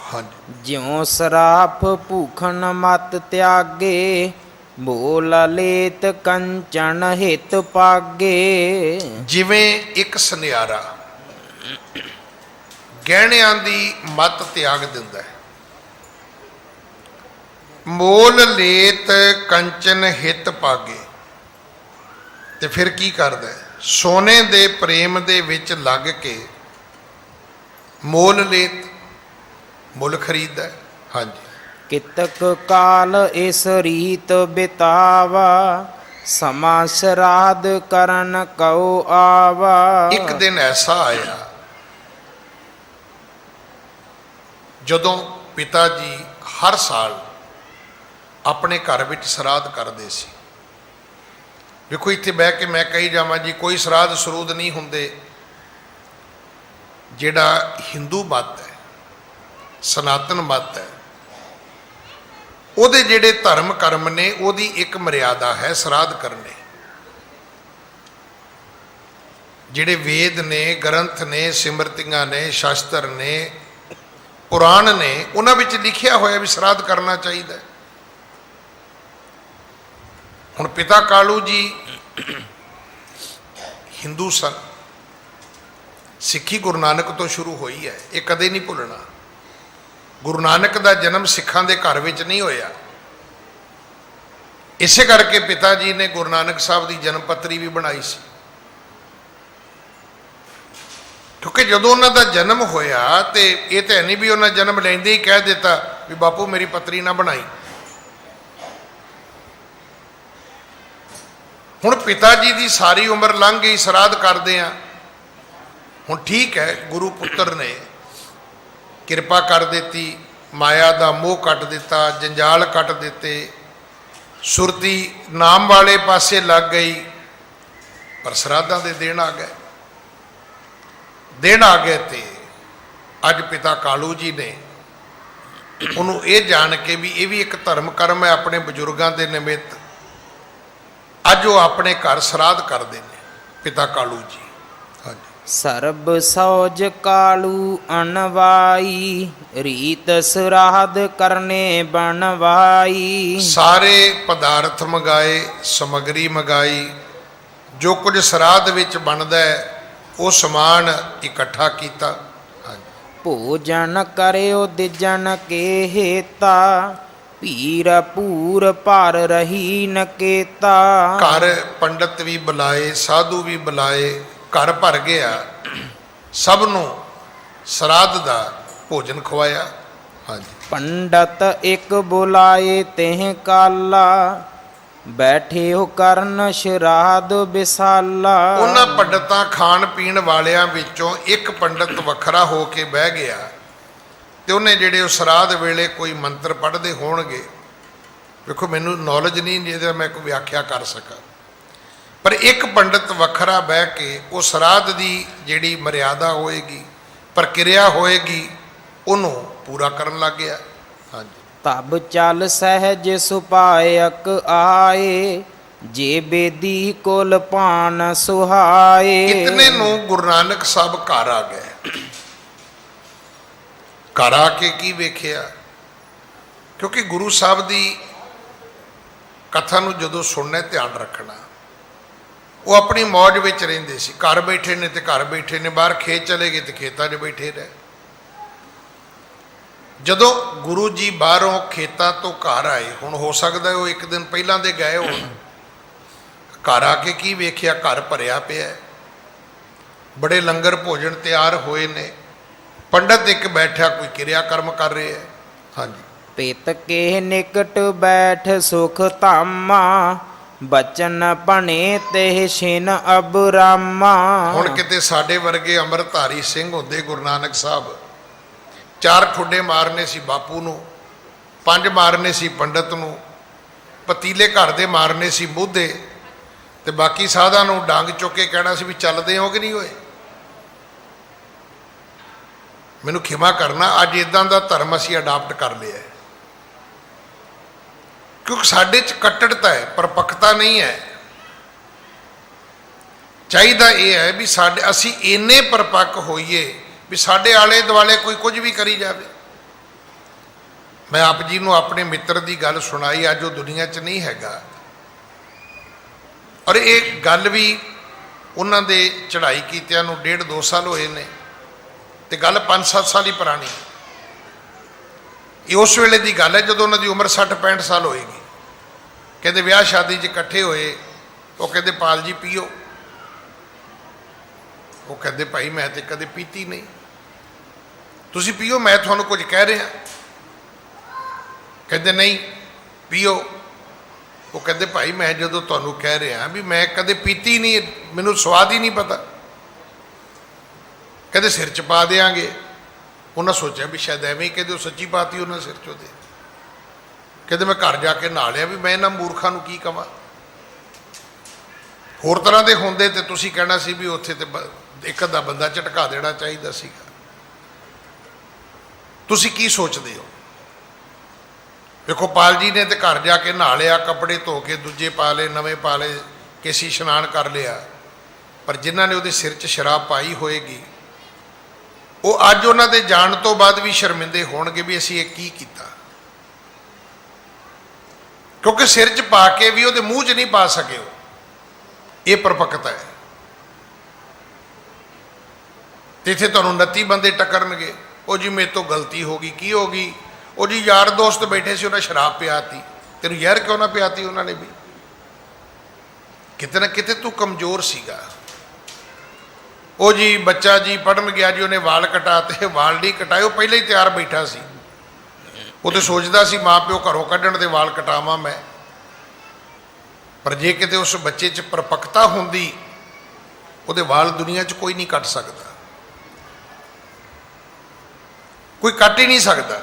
ਹਾਂਜੀ। ਜਿਉ ਸਰਾਫ ਭੂਖਨ ਮਤ ਤਿਆਗੇ, ਬੋਲ ਲੇਤ ਕੰਚਨ ਹਿਤ ਪਾਗੇ। ਜਿਵੇਂ ਇੱਕ ਸੁਨਿਆਰਾ ਗਹਿਣਿਆਂ ਦੀ ਮੱਤ ਤਿਆਗ ਦਿੰਦਾ ਹੈ, ਮੋਲ ਲੇਤ ਕੰਚਨ ਹਿਤ ਪਾਗੇ, ਤੇ ਫਿਰ ਕੀ ਕਰਦਾ ਹੈ? ਸੋਨੇ ਦੇ ਪ੍ਰੇਮ ਦੇ ਵਿੱਚ ਲੱਗ ਕੇ ਮੋਲ ਲੇਤ, ਮੁੱਲ ਖਰੀਦਦਾ ਹੈ। ਹਾਂਜੀ। ਕਿਤਕ ਕਾਲ ਇਸ ਰੀਤ ਬਿਤਾਵਾ, ਸਮਾ ਸਰਾਧ ਕਰਨ ਕਉ ਆਵਾ। ਇੱਕ ਦਿਨ ਐਸਾ ਆਇਆ ਜਦੋਂ ਪਿਤਾ ਜੀ ਹਰ ਸਾਲ ਆਪਣੇ ਘਰ ਵਿੱਚ ਸਰਾਧ ਕਰਦੇ ਸੀ। ਵੇਖੋ, ਇੱਥੇ ਬਹਿ ਕੇ ਮੈਂ ਕਹੀ ਜਾਵਾਂ ਜੀ ਕੋਈ ਸਰਾਧ ਸਰੂਦ ਨਹੀਂ ਹੁੰਦੇ। ਜਿਹੜਾ ਹਿੰਦੂ ਮਤ ਹੈ, ਸਨਾਤਨ ਮਤ ਹੈ, ਉਹਦੇ ਜਿਹੜੇ ਧਰਮ ਕਰਮ ਨੇ, ਉਹਦੀ ਇੱਕ ਮਰਿਆਦਾ ਹੈ ਸਰਾਧ ਕਰਨੇ। ਜਿਹੜੇ ਵੇਦ ਨੇ, ਗ੍ਰੰਥ ਨੇ, ਸਿਮਰਤੀਆਂ ਨੇ, ਸ਼ਾਸਤਰ ਨੇ, ਪੁਰਾਣ ਨੇ, ਉਹਨਾਂ ਵਿੱਚ ਲਿਖਿਆ ਹੋਇਆ ਵੀ ਸਰਾਧ ਕਰਨਾ ਚਾਹੀਦਾ। ਹੁਣ ਪਿਤਾ ਕਾਲੂ ਜੀ ਹਿੰਦੂ ਸਨ। ਸਿੱਖੀ ਗੁਰੂ ਨਾਨਕ ਤੋਂ ਸ਼ੁਰੂ ਹੋਈ ਹੈ, ਇਹ ਕਦੇ ਨਹੀਂ ਭੁੱਲਣਾ। ਗੁਰੂ ਨਾਨਕ ਦਾ ਜਨਮ ਸਿੱਖਾਂ ਦੇ ਘਰ ਵਿੱਚ ਨਹੀਂ ਹੋਇਆ। ਇਸੇ ਕਰਕੇ ਪਿਤਾ ਜੀ ਨੇ ਗੁਰੂ ਨਾਨਕ ਸਾਹਿਬ ਦੀ ਜਨਮ ਪੱਤਰੀ ਵੀ ਬਣਾਈ ਸੀ, ਕਿਉਂਕਿ ਜਦੋਂ ਉਹਨਾਂ ਦਾ ਜਨਮ ਹੋਇਆ ਤੇ ਇਹ ਤਾਂ ਨਹੀਂ ਵੀ ਉਹਨਾਂ ਜਨਮ ਲੈਂਦੇ ਹੀ ਕਹਿ ਦਿੱਤਾ ਵੀ ਬਾਪੂ ਮੇਰੀ ਪੱਤਰੀ ਨਾ ਬਣਾਈ। ਹੁਣ ਪਿਤਾ ਜੀ ਦੀ ਸਾਰੀ ਉਮਰ ਲੰਘ ਗਈ, ਸਰਾਧ ਕਰਦੇ ਆ। ਹੁਣ ਠੀਕ ਹੈ, ਗੁਰੂ ਪੁੱਤਰ ਨੇ ਕਿਰਪਾ ਕਰ ਦਿੱਤੀ, ਮਾਇਆ ਦਾ ਮੋਹ ਕੱਟ ਦਿੱਤਾ, ਜੰਜਾਲ ਕੱਟ ਦਿੱਤੇ, ਸੁਰਤੀ ਨਾਮ ਵਾਲੇ ਪਾਸੇ ਲੱਗ ਗਈ, ਪਰ ਸਰਾਧਾਂ ਦੇ ਦਿਨ ਆ ਗਏ। ਤੇ ਅੱਜ ਪਿਤਾ ਕਾਲੂ ਜੀ ਨੇ ਉਹਨੂੰ ਇਹ ਜਾਣ ਕੇ ਵੀ ਇਹ ਵੀ ਇੱਕ ਧਰਮ ਕਰਮ ਹੈ ਆਪਣੇ ਬਜ਼ੁਰਗਾਂ ਦੇ ਨਿਮਿਤ, ਅੱਜ ਉਹ ਆਪਣੇ ਘਰ ਸਰਾਧ ਕਰਦੇ ਨੇ ਪਿਤਾ ਕਾਲੂ ਜੀ। ਹਾਂਜੀ। ਸਰਬ ਸੌਜ ਕਾਲੂ ਅਨਵਾਈ, ਰੀਤ ਸਰਾਧ ਕਰਨੇ ਬਣਵਾਈ। ਸਾਰੇ ਪਦਾਰਥ ਮੰਗਾਏ, ਸਮਗਰੀ ਮੰਗਾਈ, ਜੋ ਕੁਝ ਸਰਾਧ ਵਿੱਚ ਬਣਦਾ ਹੈ ਉਹ ਸਮਾਨ ਇਕੱਠਾ ਕੀਤਾ। ਭੋਜਨ ਕਰਿਓ ਦਿਜਨ ਕੇ ਹੇਤਾ, ਪੀਰ ਪੂਰ ਭਰ ਰਹੀ ਨਕੇਤਾ। ਘਰ ਪੰਡਤ ਵੀ ਬੁਲਾਏ, ਸਾਧੂ ਵੀ ਬੁਲਾਏ, ਘਰ ਭਰ ਗਿਆ, ਸਭ ਨੂੰ ਸਰਾਧ ਦਾ ਭੋਜਨ ਖਵਾਇਆ। ਹਾਂਜੀ। ਪੰਡਤ ਇੱਕ ਬੁਲਾਏ ਤਿਹ ਕਾਲਾ, ਬੈਠੇ ਹੋ ਕਰਨ ਸ਼ਰਾਧ ਵਿਸਾਲਾ। ਉਹਨਾਂ ਪੰਡਤਾਂ ਖਾਣ ਪੀਣ ਵਾਲਿਆਂ ਵਿੱਚੋਂ ਇੱਕ ਪੰਡਤ ਵੱਖਰਾ ਹੋ ਕੇ ਬਹਿ ਗਿਆ ਤੇ ਉਹਨੇ ਜਿਹੜੇ ਉਹ ਸਰਾਧ ਵੇਲੇ ਕੋਈ ਮੰਤਰ ਪੜ੍ਹਦੇ ਹੋਣਗੇ। ਵੇਖੋ, ਮੈਨੂੰ ਨੌਲੇਜ ਨਹੀਂ ਜਿਹਦਾ ਮੈਂ ਕੋਈ ਵਿਆਖਿਆ ਕਰ ਸਕਾਂ, ਪਰ ਇੱਕ ਪੰਡਤ ਵੱਖਰਾ ਬਹਿ ਕੇ ਉਹ ਸਰਾਧ ਦੀ ਜਿਹੜੀ ਮਰਿਆਦਾ ਹੋਏਗੀ, ਪ੍ਰਕਿਰਿਆ ਹੋਏਗੀ, ਉਹਨੂੰ ਪੂਰਾ ਕਰਨ ਲੱਗ ਗਿਆ। ਹਾਂਜੀ। ਤਬ ਚਲ ਸਹਿਜ ਸੁਪਾਇਕ ਆਏ, ਜੇ ਬੇਦੀ ਕੁਲ ਪਾਨ ਸੁਹਾਏ। ਇਤਨੇ ਨੂੰ ਗੁਰੂ ਨਾਨਕ ਸਾਹਿਬ ਘਰ ਆ ਗਏ। ਘਰ ਆ ਕੇ ਕੀ ਵੇਖਿਆ? ਕਿਉਂਕਿ ਗੁਰੂ ਸਾਹਿਬ ਦੀ ਕਥਾ ਨੂੰ ਜਦੋਂ ਸੁਣਨਾ, ਧਿਆਨ ਰੱਖਣਾ, ਉਹ ਆਪਣੀ ਮੌਜ ਵਿੱਚ ਰਹਿੰਦੇ ਸੀ। ਘਰ ਬੈਠੇ ਨੇ ਤੇ ਘਰ ਬੈਠੇ ਨੇ, ਬਾਹਰ ਖੇਤ ਚਲੇ ਗਏ ਤੇ ਖੇਤਾਂ 'ਚ ਬੈਠੇ ਰਹੇ। ਜਦੋਂ ਗੁਰੂ ਜੀ ਬਾਹਰੋਂ ਖੇਤਾਂ ਤੋਂ ਘਰ ਆਏ, ਹੁਣ ਹੋ ਸਕਦਾ ਉਹ ਇੱਕ ਦਿਨ ਪਹਿਲਾਂ ਦੇ ਗਏ ਹੋਣ, ਘਰ ਆ ਕੇ ਕੀ ਵੇਖਿਆ? ਘਰ ਭਰਿਆ ਪਿਆ, ਬੜੇ ਲੰਗਰ ਭੋਜਨ ਤਿਆਰ ਹੋਏ ਨੇ, ਪੰਡਤ ਇੱਕ ਬੈਠਿਆ ਕੋਈ ਕਿਰਿਆ ਕਰਮ ਕਰ ਰਿਹਾ ਹੈ। ਹਾਂਜੀ। ਪਿਤ ਕੇ ਨਿਕਟ ਬੈਠ ਸੁਖ ਧਾਮਾ, ਬਚਨ ਬਣੇ ਤੇ ਛਿਨ ਅਬਰਾਮਾ। ਹੁਣ ਕਿਤੇ ਸਾਡੇ ਵਰਗੇ ਅੰਮ੍ਰਿਤਧਾਰੀ ਸਿੰਘ ਹੁੰਦੇ, ਗੁਰੂ ਨਾਨਕ ਸਾਹਿਬ 4 ਠੁੱਡੇ ਮਾਰਨੇ ਸੀ ਬਾਪੂ ਨੂੰ, 5 ਮਾਰਨੇ ਸੀ ਪੰਡਤ ਨੂੰ, ਪਤੀਲੇ ਘਰ ਦੇ ਮਾਰਨੇ ਸੀ ਮੂਧੇ, ਤੇ ਬਾਕੀ ਸਾਧਾਂ ਨੂੰ ਡੰਗ ਚੁੱਕ ਕੇ ਕਹਿਣਾ ਸੀ ਵੀ ਚੱਲਦੇ ਹੋ ਕਿ ਨਹੀਂ ਹੋਏ। ਮੈਨੂੰ ਖਿਮਾ ਕਰਨਾ, ਅੱਜ ਇਦਾਂ ਦਾ ਧਰਮ ਅਸੀਂ ਅਡਾਪਟ ਕਰ ਲਿਆ ਕਿਉਂਕਿ ਸਾਡੇ 'ਚ ਕੱਟੜਤਾ ਹੈ, ਪਰਪੱਕਤਾ ਨਹੀਂ ਹੈ। ਚਾਹੀਦਾ ਇਹ ਹੈ ਵੀ ਅਸੀਂ ਇੰਨੇ ਪਰਪੱਕ ਹੋਈਏ ਵੀ ਸਾਡੇ ਆਲੇ ਦੁਆਲੇ ਕੋਈ ਕੁਝ ਵੀ ਕਰੀ ਜਾਵੇ। ਮੈਂ ਆਪ ਜੀ ਨੂੰ ਆਪਣੇ ਮਿੱਤਰ ਦੀ ਗੱਲ ਸੁਣਾਈ, ਅੱਜ ਉਹ ਦੁਨੀਆ 'ਚ ਨਹੀਂ ਹੈਗਾ, ਔਰ ਇਹ ਗੱਲ ਵੀ ਉਹਨਾਂ ਦੇ ਚੜ੍ਹਾਈ ਕੀਤਿਆਂ ਨੂੰ 1.5-2 ਸਾਲ ਹੋਏ ਨੇ, ਤੇ ਗੱਲ 5-7 ਸਾਲ ਹੀ ਪੁਰਾਣੀ। ਇਹ ਉਸ ਵੇਲੇ ਦੀ ਗੱਲ ਹੈ ਜਦੋਂ ਉਹਨਾਂ ਦੀ ਉਮਰ 60-65 ਸਾਲ ਹੋਏਗੀ। ਕਹਿੰਦੇ ਵਿਆਹ ਸ਼ਾਦੀ 'ਚ ਇਕੱਠੇ ਹੋਏ, ਉਹ ਕਹਿੰਦੇ ਪਾਲ ਜੀ ਪੀਓ। ਉਹ ਕਹਿੰਦੇ ਭਾਈ ਮੈਂ ਤੇ ਕਦੇ ਪੀਤੀ ਨਹੀਂ, ਤੁਸੀਂ ਪੀਓ, ਮੈਂ ਤੁਹਾਨੂੰ ਕੁਝ ਕਹਿ ਰਿਹਾ। ਕਹਿੰਦੇ ਨਹੀਂ ਪੀਓ। ਉਹ ਕਹਿੰਦੇ ਭਾਈ ਮੈਂ ਜਦੋਂ ਤੁਹਾਨੂੰ ਕਹਿ ਰਿਹਾ ਵੀ ਮੈਂ ਕਦੇ ਪੀਤੀ ਨਹੀਂ, ਮੈਨੂੰ ਸਵਾਦ ਹੀ ਨਹੀਂ ਪਤਾ। ਕਹਿੰਦੇ ਸਿਰ 'ਚ ਪਾ ਦਿਆਂਗੇ। ਉਹਨਾਂ ਸੋਚਿਆ ਵੀ ਸ਼ਾਇਦ ਐਵੇਂ ਹੀ ਕਹਿੰਦੇ ਉਹ ਸੱਚੀ ਪਾਤੀ ਉਹਨਾਂ ਸਿਰ 'ਚ ਉਹਦੇ। ਕਹਿੰਦੇ ਮੈਂ ਘਰ ਜਾ ਕੇ ਨਹਾ ਲਿਆ ਵੀ ਮੈਂ ਇਹਨਾਂ ਮੂਰਖਾਂ ਨੂੰ ਕੀ ਕਵਾਂ। ਹੋਰ ਤਰ੍ਹਾਂ ਦੇ ਹੁੰਦੇ ਤੇ ਤੁਸੀਂ ਕਹਿਣਾ ਸੀ ਵੀ ਉੱਥੇ ਤੇ ਇੱਕ ਅੱਧਾ ਬੰਦਾ ਝਟਕਾ ਦੇਣਾ ਚਾਹੀਦਾ ਸੀਗਾ। ਤੁਸੀਂ ਕੀ ਸੋਚਦੇ ਹੋ? ਵੇਖੋ ਪਾਲ ਜੀ ਨੇ ਤੇ ਘਰ ਜਾ ਕੇ ਨਹਾ ਲਿਆ, ਕੱਪੜੇ ਧੋ ਕੇ ਦੂਜੇ ਪਾ ਲਏ, ਨਵੇਂ ਪਾ ਲਏ, ਕੇਸੀ ਇਸ਼ਨਾਨ ਕਰ ਲਿਆ, ਪਰ ਜਿਨ੍ਹਾਂ ਨੇ ਉਹਦੇ ਸਿਰ 'ਚ ਸ਼ਰਾਬ ਪਾਈ ਹੋਏਗੀ ਉਹ ਅੱਜ ਉਹਨਾਂ ਦੇ ਜਾਣ ਤੋਂ ਬਾਅਦ ਵੀ ਸ਼ਰਮਿੰਦੇ ਹੋਣਗੇ ਵੀ ਅਸੀਂ ਇਹ ਕੀ ਕੀਤਾ, ਕਿਉਂਕਿ ਸਿਰ 'ਚ ਪਾ ਕੇ ਵੀ ਉਹਦੇ ਮੂੰਹ 'ਚ ਨਹੀਂ ਪਾ ਸਕੇ। ਇਹ ਪਰਪੱਕਤਾ ਹੈ। ਤੇ ਇੱਥੇ ਤੁਹਾਨੂੰ 29 ਬੰਦੇ ਟੱਕਰਨਗੇ, ਉਹ ਜੀ ਮੇਰੇ ਤੋਂ ਗਲਤੀ ਹੋ ਗਈ। ਕੀ ਹੋ ਗਈ? ਉਹ ਜੀ ਯਾਰ ਦੋਸਤ ਬੈਠੇ ਸੀ, ਉਹਨਾਂ ਸ਼ਰਾਬ ਪਿਆਤੀ। ਤੈਨੂੰ ਯਾਰ ਕਿਉਂ ਨਾ ਪਿਆਤੀ? ਉਹਨਾਂ ਨੇ ਵੀ ਕਿਤੇ ਨਾ ਕਿਤੇ ਤੂੰ ਕਮਜ਼ੋਰ ਸੀਗਾ। ਉਹ ਜੀ ਬੱਚਾ ਜੀ ਪੜ੍ਹਨ ਗਿਆ ਜੀ, ਉਹਨੇ ਵਾਲ ਕਟਾਤੇ। ਵਾਲ ਨਹੀਂ ਕਟਾਏ, ਉਹ ਪਹਿਲਾਂ ਹੀ ਤਿਆਰ ਬੈਠਾ ਸੀ। ਉਹ ਤੇ ਸੋਚਦਾ ਸੀ ਮਾਂ ਪਿਓ ਘਰੋਂ ਕੱਢਣ ਦੇ ਵਾਲ ਕਟਾਵਾਂ ਮੈਂ। ਪਰ ਜੇ ਕਿਤੇ ਉਸ ਬੱਚੇ 'ਚ ਪਰਪੱਕਤਾ ਹੁੰਦੀ, ਉਹਦੇ ਵਾਲ ਦੁਨੀਆ 'ਚ ਕੋਈ ਨਹੀਂ ਕੱਟ ਸਕਦਾ, ਕੋਈ ਕੱਟ ਹੀ ਨਹੀਂ ਸਕਦਾ।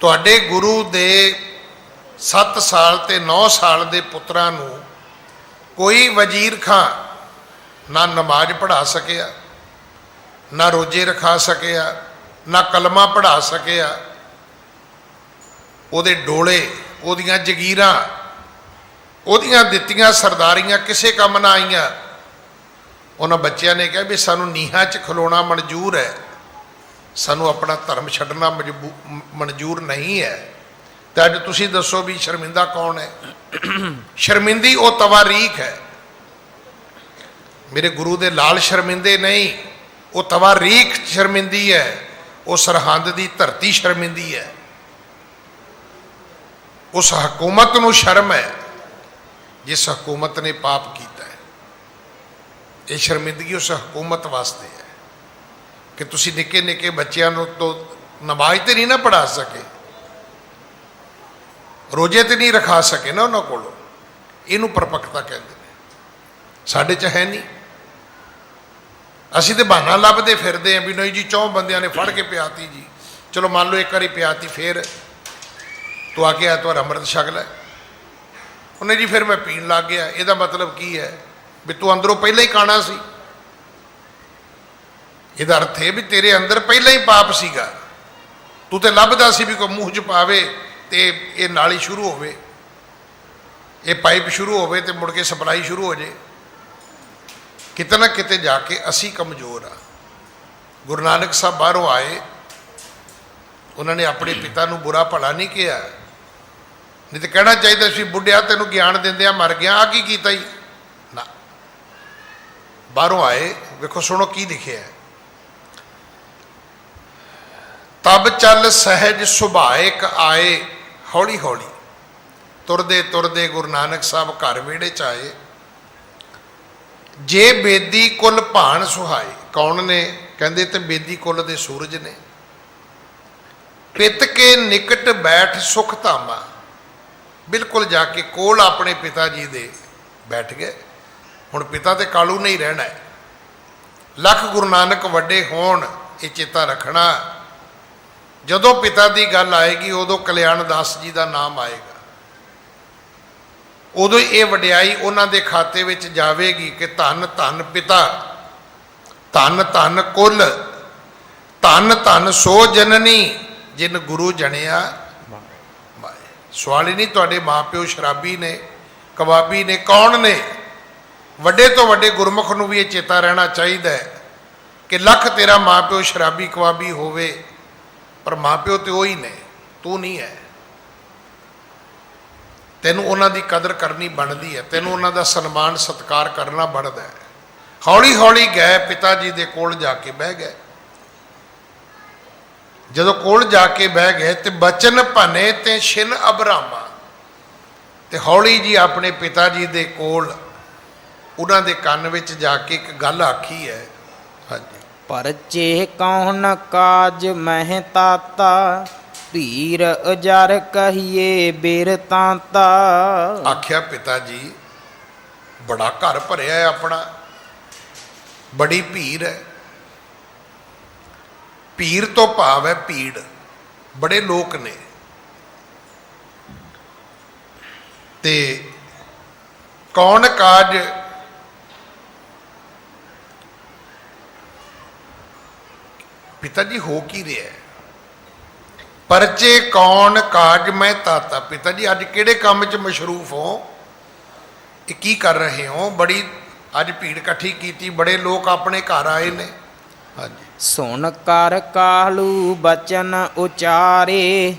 ਤੁਹਾਡੇ ਗੁਰੂ ਦੇ 7 ਸਾਲ ਤੇ 9 ਸਾਲ ਦੇ ਪੁੱਤਰਾਂ ਨੂੰ ਕੋਈ ਵਜ਼ੀਰ ਖਾਂ ਨਾ ਨਮਾਜ਼ ਪੜ੍ਹਾ ਸਕਿਆ, ਨਾ ਰੋਜ਼ੇ ਰਖਾ ਸਕਿਆ, ਨਾ ਕਲਮਾ ਪੜ੍ਹਾ ਸਕਿਆ। ਉਹਦੇ ਡੋਲੇ, ਉਹਦੀਆਂ ਜਗੀਰਾਂ, ਉਹਦੀਆਂ ਦਿੱਤੀਆਂ ਸਰਦਾਰੀਆਂ ਕਿਸੇ ਕੰਮ ਨਾ ਆਈਆਂ। ਉਹਨਾਂ ਬੱਚਿਆਂ ਨੇ ਕਿਹਾ ਵੀ ਸਾਨੂੰ ਨੀਹਾਂ 'ਚ ਖਲੋਣਾ ਮਨਜ਼ੂਰ ਹੈ, ਸਾਨੂੰ ਆਪਣਾ ਧਰਮ ਛੱਡਣਾ ਮਨਜ਼ੂਰ ਨਹੀਂ ਹੈ। ਤੇ ਅੱਜ ਤੁਸੀਂ ਦੱਸੋ ਵੀ ਸ਼ਰਮਿੰਦਾ ਕੌਣ ਹੈ? ਸ਼ਰਮਿੰਦੀ ਉਹ ਤਵਾਰੀਖ ਹੈ। ਮੇਰੇ ਗੁਰੂ ਦੇ ਲਾਲ ਸ਼ਰਮਿੰਦੇ ਨਹੀਂ, ਉਹ ਤਵਾਰੀਖ ਸ਼ਰਮਿੰਦੀ ਹੈ। ਉਹ ਸਰਹੰਦ ਦੀ ਧਰਤੀ ਸ਼ਰਮਿੰਦੀ ਹੈ। ਉਸ ਹਕੂਮਤ ਨੂੰ ਸ਼ਰਮ ਹੈ ਜਿਸ ਹਕੂਮਤ ਨੇ ਪਾਪ ਕੀਤਾ ਹੈ। ਇਹ ਸ਼ਰਮਿੰਦਗੀ ਉਸ ਹਕੂਮਤ ਵਾਸਤੇ ਹੈ ਕਿ ਤੁਸੀਂ ਨਿੱਕੇ ਨਿੱਕੇ ਬੱਚਿਆਂ ਨੂੰ ਤੋਂ ਨਮਾਜ਼ ਤੇ ਨਹੀਂ ਨਾ ਪੜ੍ਹਾ ਸਕੇ, ਰੋਜ਼ੇ ਤੇ ਨਹੀਂ ਰਖਾ ਸਕੇ ਨਾ ਉਹਨਾਂ ਕੋਲੋਂ। ਇਹਨੂੰ ਪਰਪੱਕਤਾ ਕਹਿੰਦੇ ਨੇ। ਸਾਡੇ 'ਚ ਹੈ ਨਹੀਂ। ਅਸੀਂ ਤੇ ਬਹਾਨਾ ਲੱਭਦੇ ਫਿਰਦੇ ਹਾਂ ਵੀ ਨਹੀਂ ਜੀ 4 ਬੰਦਿਆਂ ਨੇ ਫੜ ਕੇ ਪਿਆਤੀ ਜੀ। ਚਲੋ ਮੰਨ ਲਓ ਇੱਕ ਵਾਰੀ ਪਿਆਤੀ, ਫਿਰ ਤੂੰ ਆ ਕੇ ਐਤਵਾਰ ਅੰਮ੍ਰਿਤ ਛਕ ਲੈ। ਉਹਨੇ ਜੀ ਫਿਰ ਮੈਂ ਪੀਣ ਲੱਗ ਗਿਆ। ਇਹਦਾ ਮਤਲਬ ਕੀ ਹੈ? ਵੀ ਤੂੰ ਅੰਦਰੋਂ ਪਹਿਲਾਂ ਹੀ ਕਾਣਾ ਸੀ। ਇਹਦਾ ਅਰਥ ਹੈ ਵੀ ਤੇਰੇ ਅੰਦਰ ਪਹਿਲਾਂ ਹੀ ਪਾਪ ਸੀਗਾ। ਤੂੰ ਤੇ ਲੱਭਦਾ ਸੀ ਵੀ ਕੋਈ ਮੂੰਹ 'ਚ ਪਾਵੇ ਤੇ ਇਹ ਨਾਲੀ ਸ਼ੁਰੂ ਹੋਵੇ, ਇਹ ਪਾਈਪ ਸ਼ੁਰੂ ਹੋਵੇ ਤੇ ਮੁੜ ਕੇ ਸਪਲਾਈ ਸ਼ੁਰੂ ਹੋ ਜੇ। ਕਿਤੇ ਨਾ ਕਿਤੇ ਜਾ ਕੇ ਅਸੀਂ ਕਮਜ਼ੋਰ ਆ। ਗੁਰੂ ਨਾਨਕ ਸਾਹਿਬ ਬਾਹਰੋਂ ਆਏ, ਉਹਨਾਂ ਨੇ ਆਪਣੇ ਪਿਤਾ ਨੂੰ ਬੁਰਾ ਭਲਾ ਨਹੀਂ ਕਿਹਾ। ਨਹੀਂ ਤੇ ਕਹਿਣਾ ਚਾਹੀਦਾ ਸੀ ਬੁੱਢਿਆ ਤੈਨੂੰ ਗਿਆਨ ਦਿੰਦਿਆਂ ਮਰ ਗਿਆ, ਆ ਕੀ ਕੀਤਾ ਹੀ ਨਾ। ਬਾਹਰੋਂ ਆਏ, ਵੇਖੋ ਸੁਣੋ ਕੀ ਲਿਖਿਆ। ਤਬ ਚੱਲ ਸਹਿਜ ਸੁਭਾਇਕ ਆਏ, ਹੌਲੀ ਹੌਲੀ ਤੁਰਦੇ ਤੁਰਦੇ ਗੁਰੂ ਨਾਨਕ ਸਾਹਿਬ ਘਰ ਵਿਹੜੇ 'ਚ ਆਏ। ਜੇ ਬੇਦੀ ਕੁਲ ਭਾਣ ਸੁਹਾਏ। ਕੌਣ ਨੇ? ਕਹਿੰਦੇ ਤੇ ਬੇਦੀ ਕੁਲ ਦੇ ਸੂਰਜ ਨੇ। ਪਿਤ ਕੇ ਨਿਕਟ ਬੈਠ ਸੁਖ ਧਾਮਾ। ਬਿਲਕੁਲ ਜਾ ਕੇ ਕੋਲ ਆਪਣੇ ਪਿਤਾ ਜੀ ਦੇ ਬੈਠ ਗਏ। ਹੁਣ ਪਿਤਾ ਤੇ ਕਾਲੂ ਨਹੀਂ ਰਹਿਣਾ ਹੈ। ਲੱਖ ਗੁਰੂ ਨਾਨਕ ਵੱਡੇ ਹੋਣ, ਇਹ ਚੇਤਾ ਰੱਖਣਾ। ਜਦੋਂ ਪਿਤਾ ਦੀ ਗੱਲ ਆਏਗੀ ਉਦੋਂ ਕਲਿਆਣ ਦਾਸ ਜੀ ਦਾ ਨਾਮ ਆਏਗਾ। ਉਦੋਂ ਇਹ ਵਡਿਆਈ ਉਹਨਾਂ ਦੇ ਖਾਤੇ ਵਿੱਚ ਜਾਵੇਗੀ ਕਿ ਧੰਨ ਧੰਨ ਪਿਤਾ, ਧੰਨ ਧੰਨ ਕੁਲ, ਧੰਨ ਧੰਨ ਸੋ ਜਨਨੀ ਜਿਨ ਗੁਰੂ ਜਣਿਆ ਮਾਏ। ਸਵਾਲ ਹੀ ਨਹੀਂ ਤੁਹਾਡੇ ਮਾਪਿਓ ਸ਼ਰਾਬੀ ਨੇ, ਕਬਾਬੀ ਨੇ, ਕੌਣ ਨੇ? ਵੱਡੇ ਤੋਂ ਵੱਡੇ ਗੁਰਮੁਖ ਨੂੰ ਵੀ ਇਹ ਚੇਤਾ ਰਹਿਣਾ ਚਾਹੀਦਾ ਹੈ ਕਿ ਲੱਖ ਤੇਰਾ ਮਾਪਿਓ ਸ਼ਰਾਬੀ ਕਬਾਬੀ ਹੋਵੇ, ਪਰ ਮਾਪਿਓ ਤੇ ਉਹੀ ਨੇ, ਤੂੰ ਨਹੀਂ ਹੈ। ਤੈਨੂੰ ਉਹਨਾਂ ਦੀ ਕਦਰ ਕਰਨੀ ਬਣਦੀ ਹੈ, ਤੈਨੂੰ ਉਹਨਾਂ ਦਾ ਸਨਮਾਨ ਸਤਿਕਾਰ ਕਰਨਾ ਬਣਦਾ ਹੈ। ਹੌਲੀ ਹੌਲੀ ਗਏ ਪਿਤਾ ਜੀ ਦੇ ਕੋਲ ਜਾ ਕੇ ਬਹਿ ਗਏ। ਜਦੋਂ ਕੋਲ ਜਾ ਕੇ ਬਹਿ ਗਏ ਤੇ ਬਚਨ ਭਨੇ ਤੇ ਛਿਨ ਅਬਰਾਮਾ, ਤੇ ਹੌਲੀ ਜੀ ਆਪਣੇ ਪਿਤਾ ਜੀ ਦੇ ਕੋਲ ਉਹਨਾਂ ਦੇ ਕੰਨ ਵਿੱਚ ਜਾ ਕੇ ਇੱਕ ਗੱਲ ਆਖੀ ਹੈ। ਹਾਂਜੀ, ਪਰਚੇ ਕੌਣ ਕਾਜ ਮਹਿ ਤਾਤਾ, ਭੀਰ ਅਜਰ ਕਹੀਏ ਬੇਰ ਤਾਂਤਾ। ਆਖਿਆ ਪਿਤਾ ਜੀ ਬੜਾ ਘਰ ਭਰਿਆ ਹੈ ਆਪਣਾ, ਬੜੀ ਭੀੜ ਹੈ। ਭੀੜ ਤੋਂ ਭਾਵ ਹੈ ਭੀੜ, ਬੜੇ ਲੋਕ ਨੇ। ਤੇ ਕੌਣ ਕਾਜ, ਪਿਤਾ ਜੀ ਹੋ ਕੀ ਰਿਹਾ? ਪਰਚੇ ਕੌਣ ਕਾਜ ਮੈਂ ਤਾਤਾ। ਪਿਤਾ ਜੀ ਅੱਜ ਕਿਹੜੇ ਕੰਮ 'ਚ ਮਸ਼ਰੂਫ ਹੋ? ਇਹ ਕੀ ਕਰ ਰਹੇ ਹੋ? ਬੜੀ ਅੱਜ ਭੀੜ ਇਕੱਠੀ ਕੀਤੀ, ਬੜੇ ਲੋਕ ਆਪਣੇ ਘਰ ਆਏ ਨੇ। ਹਾਂਜੀ, ਸੁਣ ਕਰ ਕਾਹਲੂ ਬਚਨ ਉਚਾਰੇ,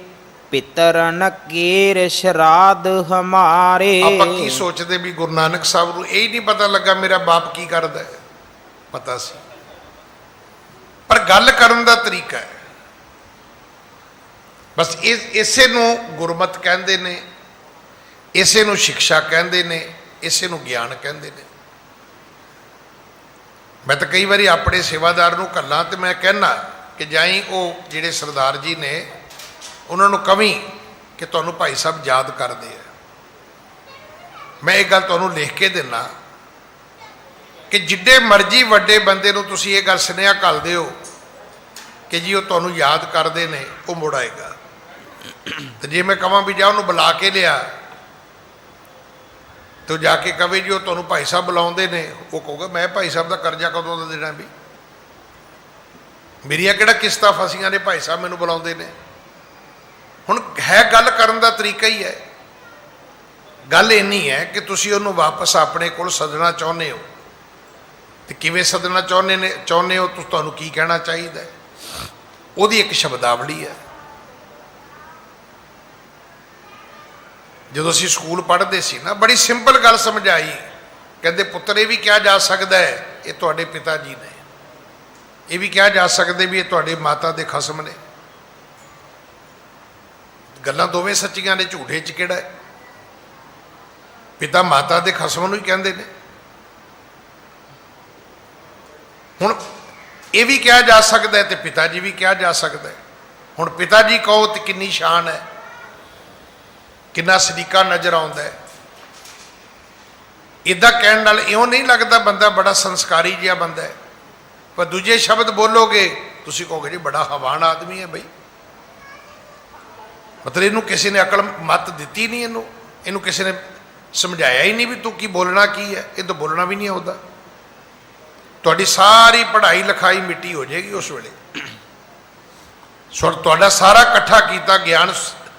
ਪਿਤਰਨ ਕੇਰ ਸ਼ਰਾਧ ਹਮਾਰੇ। ਆਪਾਂ ਕੀ ਸੋਚਦੇ ਵੀ ਗੁਰੂ ਨਾਨਕ ਸਾਹਿਬ ਨੂੰ ਇਹ ਨਹੀਂ ਪਤਾ ਲੱਗਾ ਮੇਰਾ ਬਾਪ ਕੀ ਕਰਦਾ ਹੈ? ਪਤਾ ਸੀ, ਪਰ ਗੱਲ ਕਰਨ ਦਾ ਤਰੀਕਾ ਹੈ। ਬਸ ਇਸੇ ਨੂੰ ਗੁਰਮਤਿ ਕਹਿੰਦੇ ਨੇ, ਇਸੇ ਨੂੰ ਸਿੱਖਿਆ ਕਹਿੰਦੇ ਨੇ, ਇਸੇ ਨੂੰ ਗਿਆਨ ਕਹਿੰਦੇ ਨੇ। ਮੈਂ ਤਾਂ ਕਈ ਵਾਰੀ ਆਪਣੇ ਸੇਵਾਦਾਰ ਨੂੰ ਘੱਲਾਂ ਤੇ ਮੈਂ ਕਹਿੰਦਾ ਕਿ ਜਾਈ ਉਹ ਜਿਹੜੇ ਸਰਦਾਰ ਜੀ ਨੇ ਉਹਨਾਂ ਨੂੰ ਕਵੀਂ ਕਿ ਤੁਹਾਨੂੰ ਭਾਈ ਸਾਹਿਬ ਯਾਦ ਕਰਦੇ ਆ। ਮੈਂ ਇਹ ਗੱਲ ਤੁਹਾਨੂੰ ਲਿਖ ਕੇ ਦਿੰਦਾ ਕਿ ਜਿੱਡੇ ਮਰਜ਼ੀ ਵੱਡੇ ਬੰਦੇ ਨੂੰ ਤੁਸੀਂ ਇਹ ਗੱਲ ਸੁਨੇਹਾ ਘੱਲਦੇ ਹੋ ਕਿ ਜੀ ਉਹ ਤੁਹਾਨੂੰ ਯਾਦ ਕਰਦੇ ਨੇ, ਉਹ ਮੁੜ ਆਏਗਾ। ਤੇ ਜੇ ਮੈਂ ਕਹਾਂ ਵੀ ਜਾ ਉਹਨੂੰ ਬੁਲਾ ਕੇ ਲਿਆ, ਤੇ ਜਾ ਕੇ ਕਵੇ ਜੀ ਉਹ ਤੁਹਾਨੂੰ ਭਾਈ ਸਾਹਿਬ ਬੁਲਾਉਂਦੇ ਨੇ, ਉਹ ਕਹੂਗਾ ਮੈਂ ਭਾਈ ਸਾਹਿਬ ਦਾ ਕਰਜ਼ਾ ਕਦੋਂ ਦਾ ਦੇਣਾ? ਵੀ ਮੇਰੀਆਂ ਕਿਹੜਾ ਕਿਸ਼ਤਾਂ ਫਸੀਆਂ ਨੇ, ਭਾਈ ਸਾਹਿਬ ਮੈਨੂੰ ਬੁਲਾਉਂਦੇ ਨੇ। ਹੁਣ ਹੈ ਗੱਲ ਕਰਨ ਦਾ ਤਰੀਕਾ ਹੀ ਹੈ। ਗੱਲ ਇੰਨੀ ਹੈ ਕਿ ਤੁਸੀਂ ਉਹਨੂੰ ਵਾਪਸ ਆਪਣੇ ਕੋਲ ਸੱਦਣਾ ਚਾਹੁੰਦੇ ਹੋ, ਤੇ ਕਿਵੇਂ ਸੱਦਣਾ ਚਾਹੁੰਦੇ ਹੋ, ਤੁਹਾਨੂੰ ਕੀ ਕਹਿਣਾ ਚਾਹੀਦਾ, ਉਹਦੀ ਇੱਕ ਸ਼ਬਦਾਵਲੀ ਹੈ। ਜਦੋਂ ਅਸੀਂ ਸਕੂਲ ਪੜ੍ਹਦੇ ਸੀ ਨਾ, ਬੜੀ ਸਿੰਪਲ ਗੱਲ ਸਮਝਾਈ। ਕਹਿੰਦੇ ਪੁੱਤਰ ਇਹ ਵੀ ਕਿਹਾ ਜਾ ਸਕਦਾ ਹੈ ਇਹ ਤੁਹਾਡੇ ਪਿਤਾ ਜੀ ਨੇ, ਇਹ ਵੀ ਕਿਹਾ ਜਾ ਸਕਦਾ ਵੀ ਇਹ ਤੁਹਾਡੇ ਮਾਤਾ ਦੇ ਖਸਮ ਨੇ। ਗੱਲਾਂ ਦੋਵੇਂ ਸੱਚੀਆਂ ਨੇ, ਝੂਠੇ 'ਚ ਕਿਹੜਾ ਹੈ? ਪਿਤਾ ਮਾਤਾ ਦੇ ਖਸਮ ਨੂੰ ਹੀ ਕਹਿੰਦੇ ਨੇ। ਹੁਣ ਇਹ ਵੀ ਕਿਹਾ ਜਾ ਸਕਦਾ ਹੈ ਤੇ ਪਿਤਾ ਜੀ ਵੀ ਕਿਹਾ ਜਾ ਸਕਦਾ ਹੈ। ਹੁਣ ਪਿਤਾ ਜੀ ਕਹੋ ਤੇ ਕਿੰਨੀ ਸ਼ਾਨ ਹੈ, ਕਿੰਨਾ ਸਲੀਕਾ ਨਜ਼ਰ ਆਉਂਦਾ ਹੈ। ਇੱਦਾਂ ਕਹਿਣ ਨਾਲ ਇਉਂ ਨਹੀਂ ਲੱਗਦਾ ਬੰਦਾ ਬੜਾ ਸੰਸਕਾਰੀ ਜਿਹਾ ਬੰਦਾ ਹੈ, ਪਰ ਦੂਜੇ ਸ਼ਬਦ ਬੋਲੋਗੇ ਤੁਸੀਂ ਕਹੋਗੇ ਜੀ ਬੜਾ ਹਵਾਨ ਆਦਮੀ ਹੈ ਬਈ। ਮਤਲਬ ਇਹਨੂੰ ਕਿਸੇ ਨੇ ਅਕਲ ਮੱਤ ਦਿੱਤੀ ਨਹੀਂ, ਇਹਨੂੰ ਕਿਸੇ ਨੇ ਸਮਝਾਇਆ ਹੀ ਨਹੀਂ ਵੀ ਤੂੰ ਕੀ ਬੋਲਣਾ ਕੀ ਹੈ। ਇਹ ਤਾਂ ਬੋਲਣਾ ਵੀ ਨਹੀਂ ਆਉਂਦਾ। ਤੁਹਾਡੀ ਸਾਰੀ ਪੜ੍ਹਾਈ ਲਿਖਾਈ ਮਿੱਟੀ ਹੋ ਜਾਏਗੀ ਉਸ ਵੇਲੇ। ਤੁਹਾਡਾ ਸਾਰਾ ਇਕੱਠਾ ਕੀਤਾ ਗਿਆਨ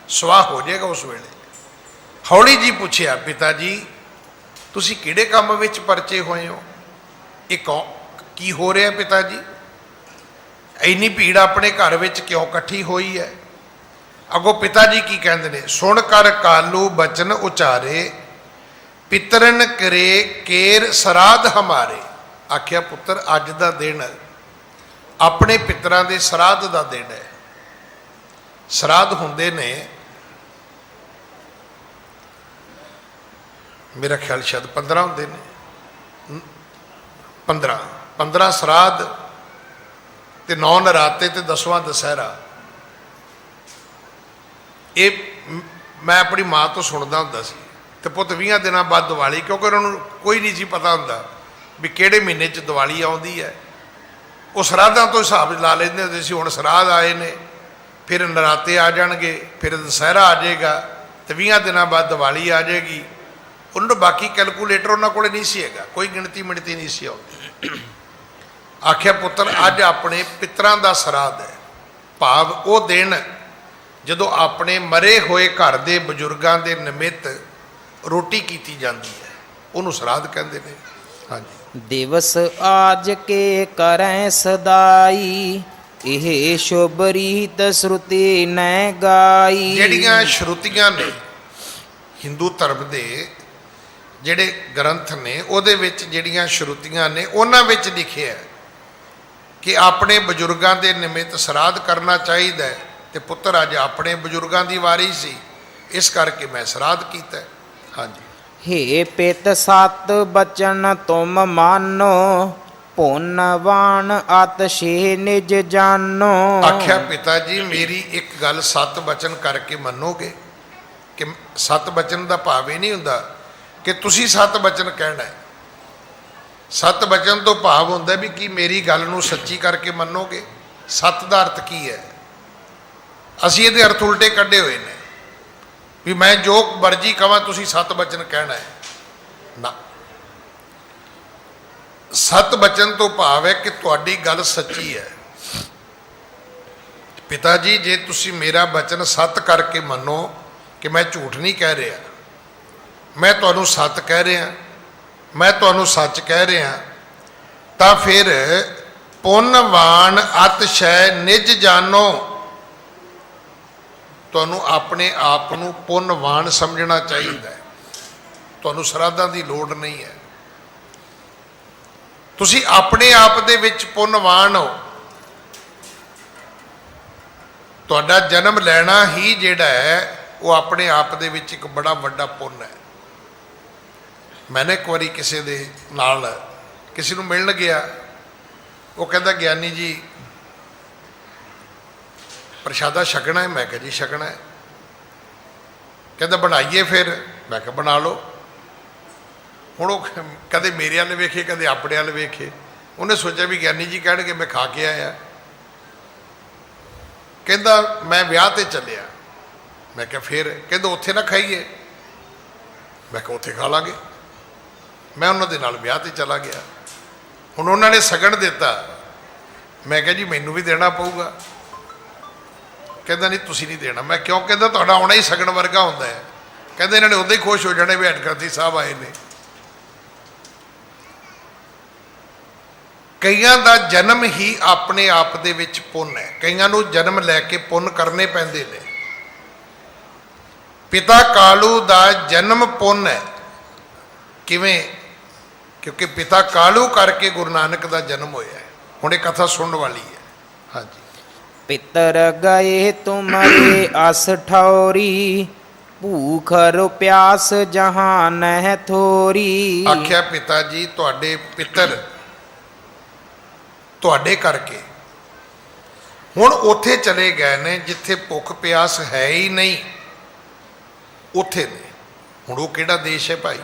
ਸਵਾਹ ਹੋ ਜਾਏਗਾ ਉਸ ਵੇਲੇ। ਹੌਲੀ ਜੀ ਪੁੱਛਿਆ, ਪਿਤਾ ਜੀ ਤੁਸੀਂ ਕਿਹੜੇ ਕੰਮ ਵਿੱਚ ਪਰਚੇ ਹੋਏ ਹੋ? ਇਹ ਕੀ ਹੋ ਰਿਹਾ ਪਿਤਾ ਜੀ? ਇੰਨੀ ਭੀੜ ਆਪਣੇ ਘਰ ਵਿੱਚ ਕਿਉਂ ਇਕੱਠੀ ਹੋਈ ਹੈ? ਅੱਗੋਂ ਪਿਤਾ ਜੀ ਕੀ ਕਹਿੰਦੇ ਨੇ? ਸੁਣ ਕਰ ਕਾਲੂ ਬਚਨ ਉਚਾਰੇ, ਪਿਤਰਨ ਕਰੇ ਕੇਰ ਸਰਾਧ ਹਮਾਰੇ। ਆਖਿਆ ਪੁੱਤਰ ਅੱਜ ਦਾ ਦਿਨ ਆਪਣੇ ਪਿਤਰਾਂ ਦੇ ਸਰਾਧ ਦਾ ਦਿਨ ਹੈ। ਸਰਾਧ ਹੁੰਦੇ ਨੇ ਮੇਰਾ ਖਿਆਲ ਸ਼ਾਇਦ 15 ਹੁੰਦੇ ਨੇ, 15 ਸਰਾਧ ਤੇ 9 ਨਰਾਤੇ ਤੇ 10ਵਾਂ ਦੁਸਹਿਰਾ। ਇਹ ਮੈਂ ਆਪਣੀ ਮਾਂ ਤੋਂ ਸੁਣਦਾ ਹੁੰਦਾ ਸੀ। ਤੇ ਪੁੱਤ 20 ਦਿਨਾਂ ਬਾਅਦ ਦੀਵਾਲੀ, ਕਿਉਂਕਿ ਉਹਨਾਂ ਨੂੰ ਕੋਈ ਨਹੀਂ ਸੀ ਪਤਾ ਹੁੰਦਾ ਵੀ ਕਿਹੜੇ ਮਹੀਨੇ 'ਚ ਦੀਵਾਲੀ ਆਉਂਦੀ ਹੈ। ਉਹ ਸਰਾਧਾਂ ਤੋਂ ਹਿਸਾਬ ਲਾ ਲੈਂਦੇ ਹੁੰਦੇ ਸੀ। ਹੁਣ ਸਰਾਧ ਆਏ ਨੇ, ਫਿਰ ਨਰਾਤੇ ਆ ਜਾਣਗੇ, ਫਿਰ ਦੁਸਹਿਰਾ ਆ ਜਾਏਗਾ, ਤੇ 20 ਦਿਨਾਂ ਬਾਅਦ ਦੀਵਾਲੀ ਆ ਜਾਏਗੀ। ਉਹਨਾਂ ਨੂੰ ਬਾਕੀ ਕੈਲਕੂਲੇਟਰ ਉਹਨਾਂ ਕੋਲੇ ਨਹੀਂ ਸੀ ਹੈਗਾ, ਕੋਈ ਗਿਣਤੀ ਮਿਣਤੀ ਨਹੀਂ ਸੀ ਆਉਂਦੀ। ਆਖਿਆ ਪੁੱਤਰ ਅੱਜ ਆਪਣੇ ਪਿਤਰਾਂ ਦਾ ਸਰਾਧ ਹੈ, ਭਾਵ ਉਹ ਦਿਨ ਜਦੋਂ ਆਪਣੇ ਮਰੇ ਹੋਏ ਘਰ ਦੇ ਬਜ਼ੁਰਗਾਂ ਦੇ ਨਿਮਿਤ ਰੋਟੀ ਕੀਤੀ ਜਾਂਦੀ ਹੈ, ਉਹਨੂੰ ਸਰਾਧ ਕਹਿੰਦੇ ਨੇ। ਹਾਂਜੀ। ਦਿਵਸ ਆਜ ਕੇ ਕਰੈ ਸਦਾਈ, ਇਹ ਸ਼ੁਭ ਰੀਤ ਸ਼ਰੁਤੀ ਨੈ ਗਾਈ। ਜਿਹੜੀਆਂ ਸ਼ਰੂਤੀਆਂ ਨੇ ਹਿੰਦੂ ਧਰਮ ਦੇ ਜਿਹੜੇ ਗ੍ਰੰਥ ਨੇ, ਉਹਦੇ ਵਿੱਚ ਜਿਹੜੀਆਂ ਸ਼ਰੂਤੀਆਂ ਨੇ ਉਹਨਾਂ ਵਿੱਚ ਲਿਖਿਆ ਹੈ ਕਿ ਆਪਣੇ ਬਜ਼ੁਰਗਾਂ ਦੇ ਨਿਮਿਤ ਸਰਾਧ ਕਰਨਾ ਚਾਹੀਦਾ ਹੈ। ਤੇ ਪੁੱਤਰ ਅੱਜ ਆਪਣੇ ਬਜ਼ੁਰਗਾਂ ਦੀ ਵਾਰੀ ਸੀ, ਇਸ ਕਰਕੇ ਮੈਂ ਸਰਾਧ ਕੀਤਾ। ਹਾਂਜੀ। ਹੇ ਪਿਤ ਸਤ ਬਚਨ ਤੁਮ ਮਾਨੋ, ਪੁੰਨਵਾਨ ਅਤਿਸ਼ੇ ਨਿਜ ਜਾਨੋ। ਆਖਿਆ ਪਿਤਾ ਜੀ ਮੇਰੀ ਇੱਕ ਗੱਲ ਸਤ ਬਚਨ ਕਰਕੇ ਮੰਨੋਗੇ? ਕਿ ਸਤ ਬਚਨ ਦਾ ਭਾਵ ਇਹ ਨਹੀਂ ਹੁੰਦਾ ਕਿ ਤੁਸੀਂ ਸਤ ਬਚਨ ਕਹਿਣਾ ਹੈ। ਸਤ ਬਚਨ ਤੋਂ ਭਾਵ ਹੁੰਦਾ ਵੀ ਕੀ ਮੇਰੀ ਗੱਲ ਨੂੰ ਸੱਚੀ ਕਰਕੇ ਮੰਨੋਗੇ। ਸਤ ਦਾ ਅਰਥ ਕੀ ਹੈ? ਅਸੀਂ ਇਹਦੇ ਅਰਥ ਉਲਟੇ ਕੱਢੇ ਹੋਏ ਨੇ ਵੀ ਮੈਂ ਜੋ ਮਰਜ਼ੀ ਕਵਾਂ ਤੁਸੀਂ ਸਤ ਬਚਨ ਕਹਿਣਾ ਹੈ। ਨਾ, ਸਤ ਬਚਨ ਤੋਂ ਭਾਵ ਹੈ ਕਿ ਤੁਹਾਡੀ ਗੱਲ ਸੱਚੀ ਹੈ। ਪਿਤਾ ਜੀ ਜੇ ਤੁਸੀਂ ਮੇਰਾ ਬਚਨ ਸਤ ਕਰਕੇ ਮੰਨੋ ਕਿ ਮੈਂ ਝੂਠ ਨਹੀਂ ਕਹਿ ਰਿਹਾ, ਮੈਂ ਤੁਹਾਨੂੰ ਸੱਚ ਕਹਿ ਰਿਹਾ, ਮੈਂ ਤੁਹਾਨੂੰ ਸੱਚ ਕਹਿ ਰਿਹਾ, ਤਾਂ ਫਿਰ ਪੁੰਨਵਾਨ ਅਤਿਸ਼ੈ ਨਿਜ ਜਾਨੋ। ਤੁਹਾਨੂੰ ਆਪਣੇ ਆਪ ਨੂੰ ਪੁੰਨਵਾਨ ਸਮਝਣਾ ਚਾਹੀਦਾ ਹੈ। ਤੁਹਾਨੂੰ ਸਰਾਧਾਂ ਦੀ ਲੋੜ ਨਹੀਂ ਹੈ। ਤੁਸੀਂ ਆਪਣੇ ਆਪ ਦੇ ਵਿੱਚ ਪੁੰਨਵਾਨ ਹੋ। ਤੁਹਾਡਾ ਜਨਮ ਲੈਣਾ ਹੀ ਜਿਹੜਾ ਹੈ ਉਹ ਆਪਣੇ ਆਪ ਦੇ ਵਿੱਚ ਇੱਕ ਬੜਾ ਵੱਡਾ ਪੁੰਨ ਹੈ। ਮੈਂ ਇੱਕ ਵਾਰੀ ਕਿਸੇ ਦੇ ਨਾਲ ਕਿਸੇ ਨੂੰ ਮਿਲਣ ਗਿਆ, ਉਹ ਕਹਿੰਦਾ ਗਿਆਨੀ ਜੀ ਪ੍ਰਸ਼ਾਦਾ ਛਕਣਾ ਹੈ? ਮੈਂ ਕਿਹਾ ਜੀ ਛਕਣਾ ਹੈ। ਕਹਿੰਦਾ ਬਣਾਈਏ ਫਿਰ? ਮੈਂ ਕਿਹਾ ਬਣਾ ਲਓ। ਹੁਣ ਉਹ ਕਦੇ ਮੇਰੇ ਵੱਲ ਵੇਖੇ ਕਦੇ ਆਪਣੇ ਵੱਲ ਵੇਖੇ, ਉਹਨੇ ਸੋਚਿਆ ਵੀ ਗਿਆਨੀ ਜੀ ਕਹਿਣਗੇ ਮੈਂ ਖਾ ਕੇ ਆਇਆ। ਕਹਿੰਦਾ ਮੈਂ ਵਿਆਹ ਤੇ ਚੱਲਿਆ। ਮੈਂ ਕਿਹਾ ਫਿਰ? ਕਹਿੰਦਾ ਉੱਥੇ ਨਾ ਖਾਈਏ। ਮੈਂ ਕਿਹਾ ਉੱਥੇ ਖਾ ਲਾਂਗੇ। ਮੈਂ ਉਹਨਾਂ ਦੇ ਨਾਲ ਵਿਆਹ ਤੇ ਚਲਾ ਗਿਆ। ਹੁਣ ਉਹਨਾਂ ਨੇ ਸ਼ਗਨ ਦਿੱਤਾ। ਮੈਂ ਕਿਹਾ ਜੀ ਮੈਨੂੰ ਵੀ ਦੇਣਾ ਪਊਗਾ। ਕਹਿੰਦਾ ਨਹੀਂ ਤੁਸੀਂ ਨਹੀਂ ਦੇਣਾ। ਮੈਂ ਕਿਉਂ? ਕਹਿੰਦਾ ਤੁਹਾਡਾ ਆਉਣਾ ਹੀ ਸ਼ਗਨ ਵਰਗਾ ਹੁੰਦਾ ਹੈ। ਕਹਿੰਦੇ ਇਹਨਾਂ ਨੇ ਉਦੋਂ ਹੀ ਖੁਸ਼ ਹੋ ਜਾਣੇ ਵੀ ਹੈਡਗ੍ਰੰਥੀ ਸਾਹਿਬ ਆਏ ਨੇ। ਕਈਆਂ ਦਾ ਜਨਮ ਹੀ ਆਪਣੇ ਆਪ ਦੇ ਵਿੱਚ ਪੁੰਨ ਹੈ। ਕਈਆਂ ਨੂੰ ਜਨਮ ਲੈ ਕੇ ਪੁੰਨ ਕਰਨੇ ਪੈਂਦੇ ਨੇ। ਪਿਤਾ ਕਾਲੂ ਦਾ ਜਨਮ ਪੁੰਨ ਹੈ। ਕਿਵੇਂ? ਕਿਉਂਕਿ ਪਿਤਾ ਕਾਲੂ ਕਰਕੇ ਗੁਰੂ ਨਾਨਕ ਦਾ ਜਨਮ ਹੋਇਆ ਹੈ। ਹੁਣ ਇਹ ਕਥਾ ਸੁਣਨ ਵਾਲੀ ਹੈ। ਹਾਂਜੀ। ਪਿਤਰ ਗਏ ਤੁਮਰੇ ਅਸ ਠੌਰੀ, ਭੂਖ ਰੋ ਪਿਆਸ ਜਹਾਂ ਨਹਿ ਥੋਰੀ। ਆਖਿਆ ਪਿਤਾ ਜੀ ਤੁਹਾਡੇ ਪਿੱਤਰ ਤੁਹਾਡੇ ਕਰਕੇ ਹੁਣ ਉੱਥੇ ਚਲੇ ਗਏ ਨੇ ਜਿੱਥੇ ਭੁੱਖ ਪਿਆਸ ਹੈ ਹੀ ਨਹੀਂ। ਉੱਥੇ ਨੇ। ਹੁਣ ਉਹ ਕਿਹੜਾ ਦੇਸ਼ ਹੈ ਭਾਈ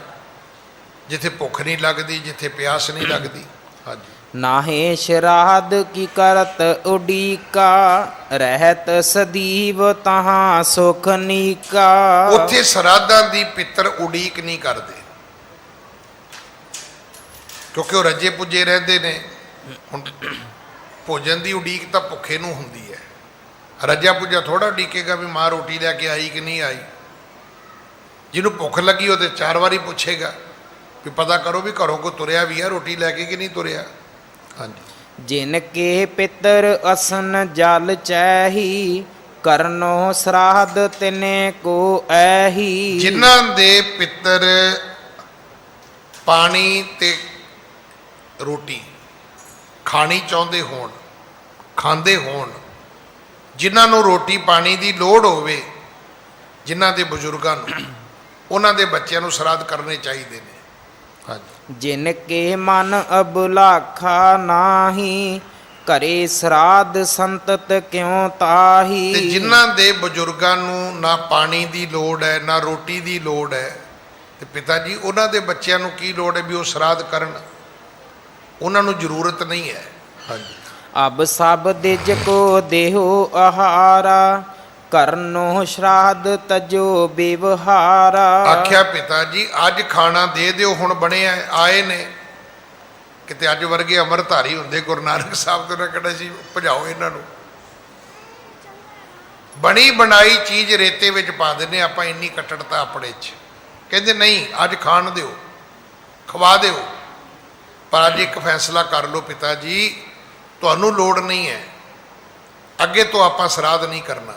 ਜਿੱਥੇ ਭੁੱਖ ਨਹੀਂ ਲੱਗਦੀ, ਜਿੱਥੇ ਪਿਆਸ ਨਹੀਂ ਲੱਗਦੀ? ਹਾਂਜੀ। ਨਾਹੇ ਸ਼ਰਾਧ ਕੀ ਕਰਤ ਉਡੀਕਾ, ਰਹਿਤ ਸਦੀਵ ਤਹਾਂ ਸੁਖ ਨੀਕਾ। ਉੱਥੇ ਸਰਾਧਾਂ ਦੀ ਪਿੱਤਰ ਉਡੀਕ ਨਹੀਂ ਕਰਦੇ ਕਿਉਂਕਿ ਉਹ ਰੱਜੇ ਪੁੱਜੇ ਰਹਿੰਦੇ ਨੇ। ਹੁਣ ਭੋਜਨ ਦੀ ਉਡੀਕ ਤਾਂ ਭੁੱਖੇ ਨੂੰ ਹੁੰਦੀ ਹੈ। ਰੱਜਾ ਪੁੱਜਾ ਥੋੜਾ ਉਡੀਕੇਗਾ ਵੀ ਮਾਂ ਰੋਟੀ ਲੈ ਕੇ ਆਈ ਕਿ ਨਹੀਂ ਆਈ। ਜਿਹਨੂੰ ਭੁੱਖ ਲੱਗੀ ਉਹ ਤੇ 4 ਵਾਰੀ ਪੁੱਛੇਗਾ ਵੀ ਪਤਾ ਕਰੋ ਵੀ ਘਰੋਂ ਕੋ ਤੁਰਿਆ ਵੀ ਹੈ ਰੋਟੀ ਲੈ ਕੇ ਕਿ ਨਹੀਂ ਤੁਰਿਆ। ਹਾਂਜੀ। ਜਿਨ ਕੇ ਪਿਤਰ ਅਸਨ ਜਲ ਚੈਹੀ, ਕਰਨੋ ਸਰਾਧ ਤਿਨੇ ਕੋ ਐਹੀ। ਜਿਨ੍ਹਾਂ ਦੇ ਪਿੱਤਰ ਪਾਣੀ ਤੇ ਰੋਟੀ ਖਾਣੀ ਚਾਹੁੰਦੇ ਹੋਣ, ਖਾਂਦੇ ਹੋਣ, ਜਿਨ੍ਹਾਂ ਨੂੰ ਰੋਟੀ ਪਾਣੀ ਦੀ ਲੋੜ ਹੋਵੇ, ਜਿਨ੍ਹਾਂ ਦੇ ਬਜ਼ੁਰਗਾਂ ਨੂੰ, ਉਹਨਾਂ ਦੇ ਬੱਚਿਆਂ ਨੂੰ ਸਰਾਧ ਕਰਨੇ ਚਾਹੀਦੇ ਨੇ। ਹਾਂਜੀ। ਜਿਨ ਕੇ ਮਨ ਅਬੁਲਾਖਾ ਨਾਹੀ, ਕਰੇ ਸਰਾਧ ਸੰਤਤ ਕਿਉ ਤਾਹੀ। ਤੇ ਜਿਨ੍ਹਾਂ ਦੇ ਬਜ਼ੁਰਗਾਂ ਨੂੰ ਨਾ ਪਾਣੀ ਦੀ ਲੋੜ ਹੈ ਨਾ ਰੋਟੀ ਦੀ ਲੋੜ ਹੈ, ਤੇ ਪਿਤਾ ਜੀ ਉਹਨਾਂ ਦੇ ਬੱਚਿਆਂ ਨੂੰ ਕੀ ਲੋੜ ਹੈ ਵੀ ਉਹ ਸਰਾਧ ਕਰਨ? ਉਹਨਾਂ ਨੂੰ ਜ਼ਰੂਰਤ ਨਹੀਂ ਹੈ। ਹਾਂਜੀ। ਅਬ ਸਭ ਦਿਜ ਕੋ ਦੇਹੋ ਆਹਾਰਾ, ਕਰਨੋ ਸ਼ਰਾਧ ਤਜੋ ਬਿਵਹਾਰਾ। ਆਖਿਆ ਪਿਤਾ ਜੀ ਅੱਜ ਖਾਣਾ ਦੇ ਦਿਓ, ਹੁਣ ਬਣਿਆ ਆਏ ਨੇ। ਕਿਤੇ ਅੱਜ ਵਰਗੇ ਅੰਮ੍ਰਿਤਧਾਰੀ ਹੁੰਦੇ ਗੁਰੂ ਨਾਨਕ ਸਾਹਿਬ ਤੋਂ ਨਾ ਕਹਿਣਾ ਸੀ ਭਜਾਓ ਇਹਨਾਂ ਨੂੰ। ਬਣੀ ਬਣਾਈ ਚੀਜ਼ ਰੇਤੇ ਵਿੱਚ ਪਾ ਦਿੰਦੇ ਆਪਾਂ, ਇੰਨੀ ਕੱਟੜਤਾ ਆਪਣੇ 'ਚ। ਕਹਿੰਦੇ ਨਹੀਂ ਅੱਜ ਖਾਣ ਦਿਓ, ਖਵਾ ਦਿਓ। ਪਰ ਅੱਜ ਇੱਕ ਫੈਸਲਾ ਕਰ ਲਓ ਪਿਤਾ ਜੀ, ਤੁਹਾਨੂੰ ਲੋੜ ਨਹੀਂ ਹੈ, ਅੱਗੇ ਤੋਂ ਆਪਾਂ ਸਰਾਧ ਨਹੀਂ ਕਰਨਾ।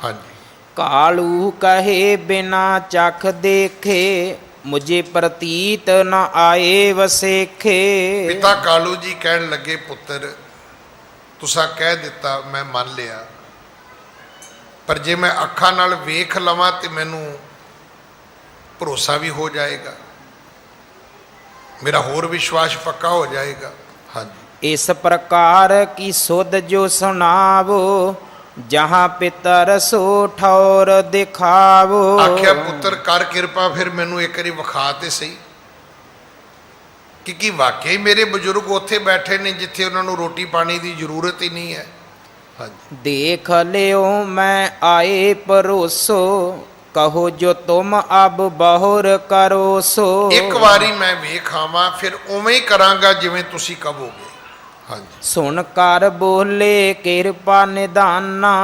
ਹਾਂਜੀ। ਕਾਲੂ ਕਹੇ ਬਿਨਾ ਚਖ ਦੇਖੇ, ਮੁਝੇ ਪ੍ਰਤੀਤ ਨ ਆਏ ਵਸੇਖੇ। ਪਿਤਾ ਕਾਲੂ ਜੀ ਕਹਿਣ ਲੱਗੇ ਪੁੱਤਰ ਤੁਸਾਂ ਕਹਿ ਦਿੱਤਾ ਮੈਂ ਮੰਨ ਲਿਆ, ਪਰ ਜੇ ਮੈਂ ਅੱਖਾਂ ਨਾਲ ਵੇਖ ਲਵਾਂ ਤੇ ਮੈਨੂੰ ਭਰੋਸਾ ਵੀ ਹੋ ਜਾਏਗਾ, ਮੇਰਾ ਹੋਰ ਵਿਸ਼ਵਾਸ ਪੱਕਾ ਹੋ ਜਾਏਗਾ। ਹਾਂਜੀ। ਇਸ ਪ੍ਰਕਾਰ ਕੀ ਸੁਧ ਜੋ ਸੁਣਾਵੋ, ਜਹਾਂ ਪਿਤਰ ਸੋ ਠੌਰ ਦਿਖਾਵੋ। ਆਖਿਆ ਪੁੱਤਰ ਕਰ ਕਿਰਪਾ ਫਿਰ ਮੈਨੂੰ ਇੱਕ ਵਾਰੀ ਵਿਖਾ ਤੇ ਸਹੀ ਕਿ ਵਾਕਈ ਮੇਰੇ ਬਜ਼ੁਰਗ ਉੱਥੇ ਬੈਠੇ ਨੇ ਜਿੱਥੇ ਉਹਨਾਂ ਨੂੰ ਰੋਟੀ ਪਾਣੀ ਦੀ ਜ਼ਰੂਰਤ ਹੀ ਨਹੀਂ ਹੈ। ਹਾਂਜੀ। ਦੇਖ ਲਿਓ ਮੈਂ ਆਏ ਪਰੋਸੋ, ਕਹੋ ਜੋ ਤੁਮ ਅਬ ਬਹੁਰ ਕਰੋ ਸੋ। ਇੱਕ ਵਾਰੀ ਮੈਂ ਵੇਖ ਆਵਾਂ ਫਿਰ ਉਵੇਂ ਹੀ ਕਰਾਂਗਾ ਜਿਵੇਂ ਤੁਸੀਂ ਕਹੋਗੇ। ਹਾਂਜੀ। ਸੁਣ ਕਰ ਬੋਲੇ ਕਿਰਪਾ ਨਿਧਾਨਾ,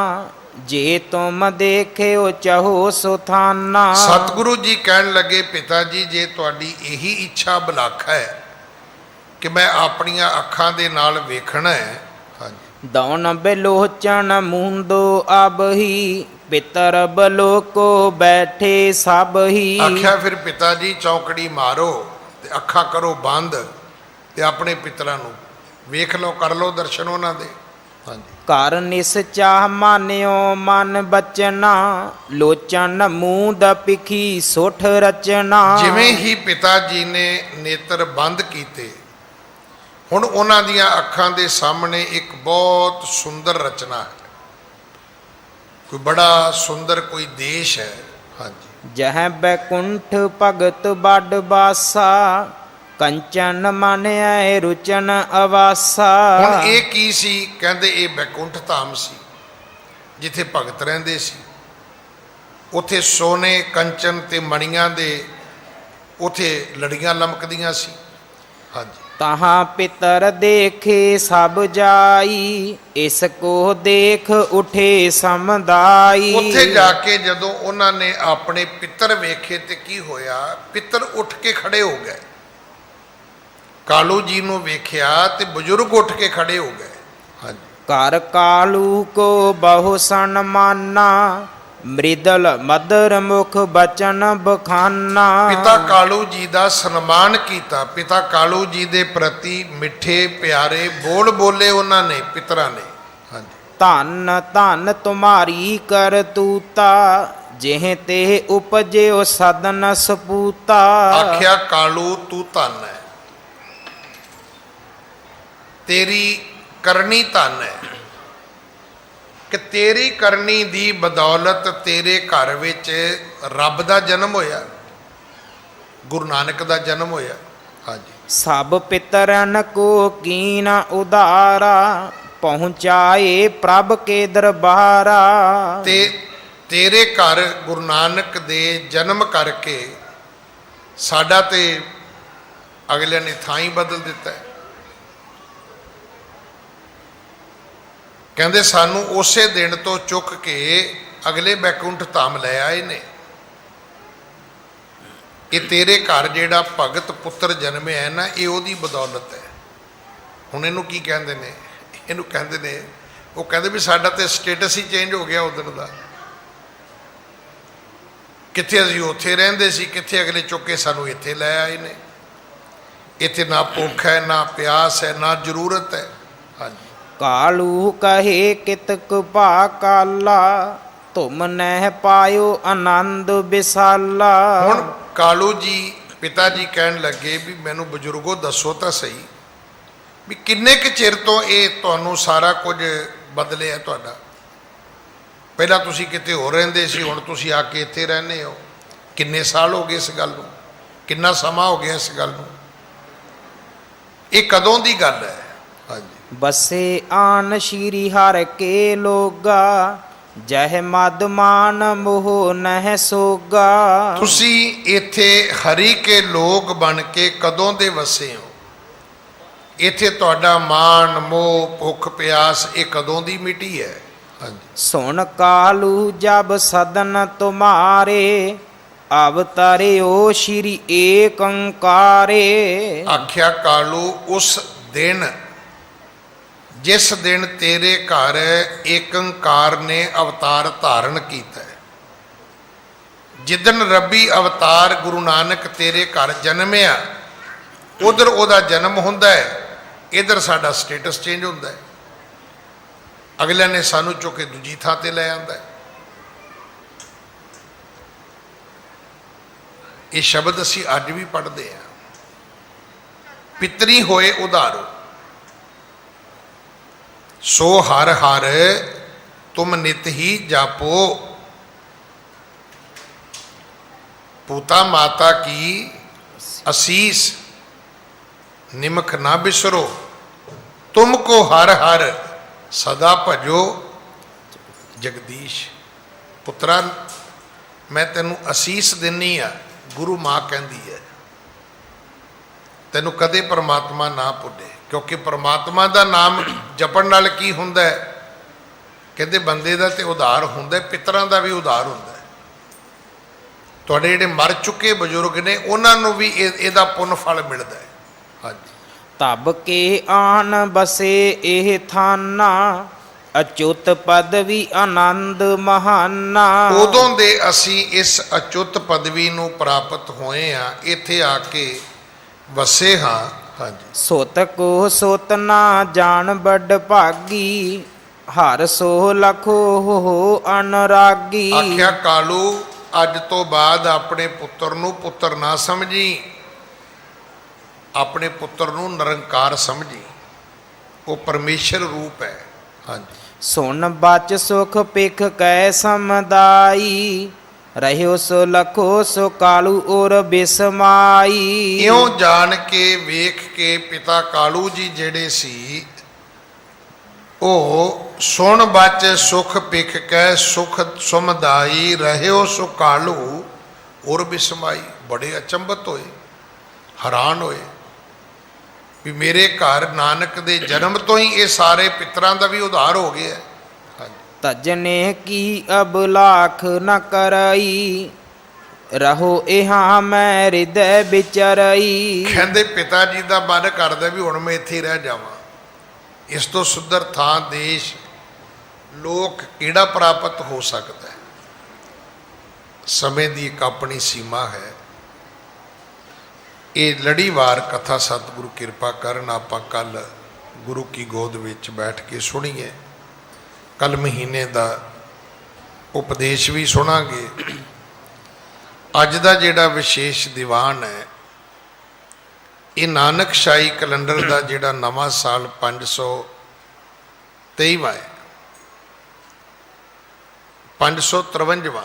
ਜੇ ਤੁਮ ਦੇਖਿਓ ਚਾਹੋ ਸੁਥਾਨਾ। ਸਤਿਗੁਰੂ ਜੀ ਕਹਿਣ ਲੱਗੇ ਪਿਤਾ ਜੀ ਜੇ ਤੁਹਾਡੀ ਇਹੀ ਇੱਛਾ ਬਲਾਖਾ ਹੈ ਕਿ ਮੈਂ ਆਪਣੀਆਂ ਅੱਖਾਂ ਦੇ ਨਾਲ ਵੇਖਣਾ ਹੈ। ਹਾਂਜੀ। ਦੌਨ ਬਿਲੋਚਨ ਮੂੰਦੋ ਅਬ ਹੀ, ਪਿਤਰ ਬਲੋਕੋ ਬੈਠੇ ਸਭ ਹੀ। ਆਖਿਆ ਫਿਰ ਪਿਤਾ ਜੀ ਚੌਕੜੀ ਮਾਰੋ ਤੇ ਅੱਖਾਂ ਕਰੋ ਬੰਦ ਤੇ ਆਪਣੇ ਪਿਤਰਾਂ ਨੂੰ ਵੇਖ ਲਓ, ਕਰ ਲਓ ਦਰਸ਼ਨ ਉਹਨਾਂ ਦੇ। ਹਾਂਜੀ। ਕਰ ਨਿਸਚਾ ਮਾਨਿਓ ਮਨ ਬਚਨਾ, ਲੋਚਨ ਮੂੰਦ ਪਿਖੀ ਸੁਠ ਰਚਨਾ। ਜਿਵੇਂ ਹੀ ਪਿਤਾ ਜੀ ਨੇ ਨੇਤਰ ਬੰਦ ਕੀਤੇ, ਹੁਣ ਉਹਨਾਂ ਦੀਆਂ ਅੱਖਾਂ ਦੇ ਸਾਹਮਣੇ ਇੱਕ ਬਹੁਤ ਸੁੰਦਰ ਰਚਨਾ ਹੈ, ਕੋਈ ਬੜਾ ਸੁੰਦਰ ਕੋਈ ਦੇਸ਼ ਹੈ। ਹਾਂਜੀ। ਜਹ ਬੈਕੁੰਠ ਭਗਤ ਬਡ ਬਾਸਾ, ਕੰਚਨ ਮਨ ਐ ਰੁਚਨ ਅਵਾਸਾ। ਹੁਣ ਇਹ ਕੀ ਸੀ? ਕਹਿੰਦੇ ਇਹ ਬੈਕੁੰਠ ਧਾਮ ਸੀ ਜਿੱਥੇ ਭਗਤ ਰਹਿੰਦੇ ਸੀ। ਉੱਥੇ ਸੋਨੇ ਕੰਚਨ ਤੇ ਮਣੀਆਂ ਦੇ ਉੱਥੇ ਲੜੀਆਂ ਲਮਕਦੀਆਂ ਸੀ। ਹਾਂਜੀ। ਤਹਾਂ ਪਿਤਰ ਦੇਖੇ ਸਭ ਜਾਈ, ਇਸ ਕੋ ਦੇਖ ਉਠੇ ਸਮਦਾਈ। ਉੱਥੇ ਜਾ ਕੇ ਜਦੋਂ ਉਹਨਾਂ ਨੇ ਆਪਣੇ ਪਿੱਤਰ ਵੇਖੇ ਤੇ ਕੀ ਹੋਇਆ? ਪਿੱਤਰ ਉੱਠ ਕੇ ਖੜੇ ਹੋ ਗਏ। ਕਾਲੂ ਜੀ ਨੂੰ ਵੇਖਿਆ ਤੇ ਬਜ਼ੁਰਗ ਉੱਠ ਕੇ ਖੜੇ ਹੋ ਗਏ। ਹਾਂਜੀ। ਕਰ ਕਾਲੂ ਕੋ ਬਹੁ ਸਨਮਾਨਾ, ਮ੍ਰਿਦਲ ਮਦਰ ਮੁਖ ਬਚਨ ਬਖਾਨਾ। ਪਿਤਾ ਕਾਲੂ ਜੀ ਦਾ ਸਨਮਾਨ ਕੀਤਾ, ਪਿਤਾ ਕਾਲੂ ਜੀ ਦੇ ਪ੍ਰਤੀ ਮਿੱਠੇ ਪਿਆਰੇ ਬੋਲ ਬੋਲੇ ਉਹਨਾਂ ਨੇ, ਪਿਤਰਾਂ ਨੇ। ਹਾਂਜੀ। ਧੰਨ ਧੰਨ ਤੁਮਾਰੀ ਕਰਤੂਤਾ, ਜਿਹ ਤੇ ਉਪਜਿਓ ਸਦਨ ਸਪੂਤਾ। ਆਖਿਆ ਕਾਲੂ ਤੂੰ ਧੰਨ ਹੈ, ਤੇਰੀ ਕਰਨੀ ਧੰਨ ਹੈ ਕਿ ਤੇਰੀ ਕਰਨੀ ਦੀ ਬਦੌਲਤ ਤੇਰੇ ਘਰ ਵਿੱਚ ਰੱਬ ਦਾ ਜਨਮ ਹੋਇਆ, ਗੁਰੂ ਨਾਨਕ ਦਾ ਜਨਮ ਹੋਇਆ। ਹਾਂਜੀ। ਸਭ ਪਿਤਰਨ ਕੋ ਕੀਨ ਉਦਾਰਾ, ਪਹੁੰਚਾਏ ਪ੍ਰਭ ਕੇ ਦਰਬਾਰਾ। ਤੇ ਤੇਰੇ ਘਰ ਗੁਰੂ ਨਾਨਕ ਦੇ ਜਨਮ ਕਰਕੇ ਸਾਡਾ ਤੇ ਅਗਲੇ ਨੇ ਥਾਂ ਹੀ ਬਦਲ ਦਿੱਤਾ ਹੈ। ਕਹਿੰਦੇ ਸਾਨੂੰ ਉਸੇ ਦਿਨ ਤੋਂ ਚੁੱਕ ਕੇ ਅਗਲੇ ਬੈਕੁੰਠ ਧਾਮ ਲੈ ਆਏ ਨੇ। ਇਹ ਤੇਰੇ ਘਰ ਜਿਹੜਾ ਭਗਤ ਪੁੱਤਰ ਜਨਮਿਆ ਹੈ ਨਾ, ਇਹ ਉਹਦੀ ਬਦੌਲਤ ਹੈ। ਹੁਣ ਇਹਨੂੰ ਕੀ ਕਹਿੰਦੇ ਨੇ? ਇਹਨੂੰ ਕਹਿੰਦੇ ਨੇ, ਉਹ ਕਹਿੰਦੇ ਵੀ ਸਾਡਾ ਤੇ ਸਟੇਟਸ ਹੀ ਚੇਂਜ ਹੋ ਗਿਆ ਉਦੋਂ ਦਾ। ਕਿੱਥੇ ਅਸੀਂ ਉੱਥੇ ਰਹਿੰਦੇ ਸੀ, ਕਿੱਥੇ ਅਗਲੇ ਚੁੱਕ ਕੇ ਸਾਨੂੰ ਇੱਥੇ ਲੈ ਆਏ ਨੇ। ਇੱਥੇ ਨਾ ਭੁੱਖ ਹੈ, ਨਾ ਪਿਆਸ ਹੈ, ਨਾ ਜ਼ਰੂਰਤ ਹੈ। ਹਾਂਜੀ। ਕਾਲੂ ਕਹੇ ਕਿਤਕ ਭਾ ਕਾਲਾ, ਤੁਮ ਨਹਿ ਪਾਇਓ ਆਨੰਦ ਵਿਸਾਲਾ। ਹੁਣ ਕਾਲੂ ਜੀ ਪਿਤਾ ਜੀ ਕਹਿਣ ਲੱਗੇ ਵੀ ਮੈਨੂੰ ਬਜ਼ੁਰਗੋ ਦੱਸੋ ਤਾਂ ਸਹੀ ਵੀ ਕਿੰਨੇ ਕੁ ਚਿਰ ਤੋਂ ਇਹ ਤੁਹਾਨੂੰ ਸਾਰਾ ਕੁਝ ਬਦਲਿਆ ਤੁਹਾਡਾ? ਪਹਿਲਾਂ ਤੁਸੀਂ ਕਿਤੇ ਹੋਰ ਰਹਿੰਦੇ ਸੀ, ਹੁਣ ਤੁਸੀਂ ਆ ਕੇ ਇੱਥੇ ਰਹਿੰਦੇ ਹੋ। ਕਿੰਨੇ ਸਾਲ ਹੋ ਗਏ ਇਸ ਗੱਲ ਨੂੰ? ਕਿੰਨਾ ਸਮਾਂ ਹੋ ਗਿਆ ਇਸ ਗੱਲ ਨੂੰ? ਇਹ ਕਦੋਂ ਦੀ ਗੱਲ ਹੈ? ਹਾਂਜੀ। ਬਸੇ ਆਨ ਸ਼੍ਰੀ ਹਰਿ ਕੇ ਲੋਗਾ, ਜਹ ਮਦ ਮਾਨ ਮੋਹ ਨਹਿ ਸੋਗਾ। ਤੁਸੀਂ ਇੱਥੇ ਹਰੀ ਕੇ ਲੋਕ ਬਣ ਕੇ ਕਦੋਂ ਦੇ ਵਸੇ ਹੋ? ਇੱਥੇ ਤੁਹਾਡਾ ਮਾਨ ਮੋਹ ਭੁੱਖ ਪਿਆਸ ਇਹ ਕਦੋਂ ਦੀ ਮਿਟੀ ਹੈ? ਹਾਂਜੀ। ਸੁਣ ਕਾਲੂ ਜਬ ਸਦਨ ਤੁਮਾਰੇ ਅਵਤਰਿਓ ਸ਼੍ਰੀ ਏਕ ਓੰਕਾਰੇ। ਆਖਿਆ ਕਾਲੂ ਉਸ ਦਿਨ ਜਿਸ ਦਿਨ ਤੇਰੇ ਘਰ ਏਕ ਓੰਕਾਰ ਨੇ ਅਵਤਾਰ ਧਾਰਨ ਕੀਤਾ ਹੈ। ਜਿੱਦਣ ਰੱਬੀ ਅਵਤਾਰ ਗੁਰੂ ਨਾਨਕ ਤੇਰੇ ਘਰ ਜਨਮਿਆ, ਉਧਰ ਉਹਦਾ ਜਨਮ ਹੁੰਦਾ ਹੈ, ਇਧਰ ਸਾਡਾ ਸਟੇਟਸ ਚੇਂਜ ਹੁੰਦਾ ਹੈ। ਅਗਲਿਆਂ ਨੇ ਸਾਨੂੰ ਚੁੱਕ ਕੇ ਦੂਜੀ ਥਾਂ ਤੇ ਲੈ ਆਂਦਾ ਹੈ। ਇਹ ਸ਼ਬਦ ਅਸੀਂ ਅੱਜ ਵੀ ਪੜ੍ਹਦੇ ਹਾਂ, ਪਿਤਰੀ ਹੋਏ ਉਧਾਰੋ ਸੋ ਹਰ ਹਰ ਤੁਮ ਨਿਤ ਹੀ ਜਾਪੋ। ਪੂਤਾ ਮਾਤਾ ਕੀ ਅਸੀਸ ਨਿਮਖ ਨਾ ਬਿਸਰੋ, ਤੁਮ ਕੋ ਹਰ ਹਰ ਸਦਾ ਭਜੋ ਜਗਦੀਸ਼। ਪੁੱਤਰਾ ਮੈਂ ਤੈਨੂੰ ਅਸੀਸ ਦਿੰਨੀ ਆ, ਗੁਰੂ ਮਾਂ ਕਹਿੰਦੀ ਹੈ, ਤੈਨੂੰ ਕਦੇ ਪਰਮਾਤਮਾ ਨਾ ਭੁੱਲੇ। ਕਿਉਂਕਿ ਪਰਮਾਤਮਾ ਦਾ ਨਾਮ ਜਪਣ ਨਾਲ ਕੀ ਹੁੰਦਾ ਹੈ? ਕਹਿੰਦੇ ਬੰਦੇ ਦਾ ਤੇ ਉਧਾਰ ਹੁੰਦਾ, ਪਿਤਰਾਂ ਦਾ ਵੀ ਉਧਾਰ ਹੁੰਦਾ। ਤੁਹਾਡੇ ਜਿਹੜੇ ਮਰ ਚੁੱਕੇ ਬਜ਼ੁਰਗ ਨੇ ਉਹਨਾਂ ਨੂੰ ਵੀ ਇਹਦਾ ਪੁੰਨ ਫਲ ਮਿਲਦਾ ਹੈ। ਹਾਂਜੀ। ਤਬ ਕੇ ਆਨ ਬਸੇ ਇਹ ਥਾਨਾ ਅਚੁੱਤ ਪਦਵੀ ਆਨੰਦ ਮਹਾਨਾ। ਉਦੋਂ ਦੇ ਅਸੀਂ ਇਸ ਅਚੁੱਤ ਪਦਵੀ ਨੂੰ ਪ੍ਰਾਪਤ ਹੋਏ ਹਾਂ, ਇੱਥੇ ਆ ਕੇ ਵਸੇ ਹਾਂ। ਹਾਂਜੀ। ਸੁਤ ਕੋ ਸੁਤ ਨਾ ਜਾਣ ਵੱਡ ਭਾਗੀ, ਹਰ ਸੋ ਲਖੋ ਹੋ ਅਨਰਾਗੀ। ਆਖਿਆ ਕਾਲੂ ਅੱਜ ਤੋਂ ਬਾਅਦ ਆਪਣੇ ਪੁੱਤਰ ਨੂੰ ਪੁੱਤਰ ਨਾ ਸਮਝੀ, ਆਪਣੇ ਪੁੱਤਰ ਨੂੰ ਨਿਰੰਕਾਰ ਸਮਝੀ, ਉਹ ਪਰਮੇਸ਼ਰ ਰੂਪ ਹੈ। ਹਾਂਜੀ। ਸੁਣ ਬਚ ਸੁਖ ਪਿਖ ਕੈ ਸਮਦਾਈ, ਰਹਿਓ ਸੋ ਲਖੋ ਸੋ ਕਾਲੂ ਔਰ ਬਿਸਮਾਈ। ਇਉਂ ਜਾਣ ਕੇ ਵੇਖ ਕੇ ਪਿਤਾ ਕਾਲੂ ਜੀ ਜਿਹੜੇ ਸੀ, ਉਹ ਸੁਣ ਬਚ ਸੁਖ ਪਿਖ ਕੈ ਸੁਖ ਸਮਦਾਈ, ਰਹਿਓ ਸੋ ਕਾਲੂ ਔਰ ਬਿਸਮਾਈ। ਬੜੇ ਅਚੰਭਤ ਹੋਏ, ਹੈਰਾਨ ਹੋਏ ਵੀ ਮੇਰੇ ਘਰ ਨਾਨਕ ਦੇ ਜਨਮ ਤੋਂ ਹੀ ਇਹ ਸਾਰੇ ਪਿਤਰਾਂ ਦਾ ਵੀ ਉਧਾਰ ਹੋ ਗਿਆ। ਤਜਨੇ ਕੀ ਅਬਲਾਖ ਨ ਕਰਈ, ਰਹੋ ਇਹਾਂ ਮੈਂ ਹਿਰਦੈ ਵਿਚਰਈ। ਕਹਿੰਦੇ ਪਿਤਾ ਜੀ ਦਾ ਮਨ ਕਰਦਾ ਵੀ ਹੁਣ ਮੈਂ ਇੱਥੇ ਹੀ ਰਹਿ ਜਾਵਾਂ, ਇਸ ਤੋਂ ਸੁੰਦਰ ਥਾਂ ਦੇਸ਼ ਲੋਕ ਕਿਹੜਾ ਪ੍ਰਾਪਤ ਹੋ ਸਕਦਾ ਹੈ। ਸਮੇਂ ਦੀ ਇੱਕ ਆਪਣੀ ਸੀਮਾ ਹੈ। ਇਹ ਲੜੀਵਾਰ ਕਥਾ ਸਤਿਗੁਰੂ ਕਿਰਪਾ ਕਰਨ ਆਪਾਂ ਕੱਲ ਗੁਰੂ ਕੀ ਗੋਦ ਵਿੱਚ ਬੈਠ ਕੇ ਸੁਣੀਏ। ਕੱਲ ਮਹੀਨੇ ਦਾ ਉਪਦੇਸ਼ ਵੀ ਸੁਣਾਂਗੇ। ਅੱਜ ਦਾ ਜਿਹੜਾ ਵਿਸ਼ੇਸ਼ ਦੀਵਾਨ ਹੈ, ਇਹ ਨਾਨਕਸ਼ਾਹੀ ਕੈਲੰਡਰ ਦਾ ਜਿਹੜਾ ਨਵਾਂ ਸਾਲ 523ਵਾਂ ਹੈ, 553ਵਾਂ,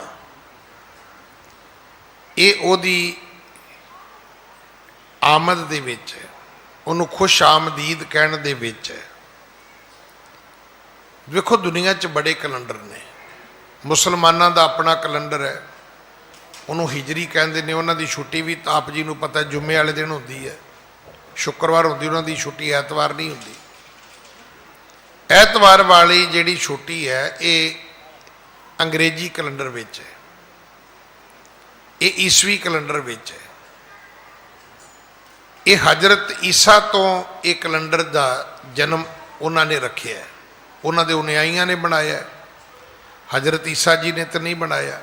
ਇਹ ਉਹਦੀ ਆਮਦ ਦੇ ਵਿੱਚ ਹੈ, ਉਹਨੂੰ ਖੁਸ਼ ਆਮਦੀਦ ਕਹਿਣ ਦੇ ਵਿੱਚ ਹੈ। ਵੇਖੋ ਦੁਨੀਆ 'ਚ ਬੜੇ ਕੈਲੰਡਰ ਨੇ। ਮੁਸਲਮਾਨਾਂ ਦਾ ਆਪਣਾ ਕੈਲੰਡਰ ਹੈ, ਉਹਨੂੰ ਹਿਜਰੀ ਕਹਿੰਦੇ ਨੇ। ਉਹਨਾਂ ਦੀ ਛੁੱਟੀ ਵੀ ਆਪ ਜੀ ਨੂੰ ਪਤਾ ਜੁਮੇ ਵਾਲੇ ਦਿਨ ਹੁੰਦੀ ਹੈ, ਸ਼ੁੱਕਰਵਾਰ ਹੁੰਦੀ ਉਹਨਾਂ ਦੀ ਛੁੱਟੀ, ਐਤਵਾਰ ਨਹੀਂ ਹੁੰਦੀ। ਐਤਵਾਰ ਵਾਲੀ ਜਿਹੜੀ ਛੁੱਟੀ ਹੈ ਇਹ ਅੰਗਰੇਜ਼ੀ ਕੈਲੰਡਰ ਵਿੱਚ ਹੈ, ਇਹ ਈਸਵੀ ਕੈਲੰਡਰ ਵਿੱਚ ਹੈ। ਇਹ ਹਜ਼ਰਤ ਈਸਾ ਤੋਂ ਇਹ ਕੈਲੰਡਰ ਦਾ ਜਨਮ ਉਹਨਾਂ ਨੇ ਰੱਖਿਆ, ਉਹਨਾਂ ਦੇ ਅਨੁਯਾਈਆਂ ਨੇ ਬਣਾਇਆ। ਹਜ਼ਰਤ ਈਸਾ ਜੀ ਨੇ ਤਾਂ ਨਹੀਂ ਬਣਾਇਆ।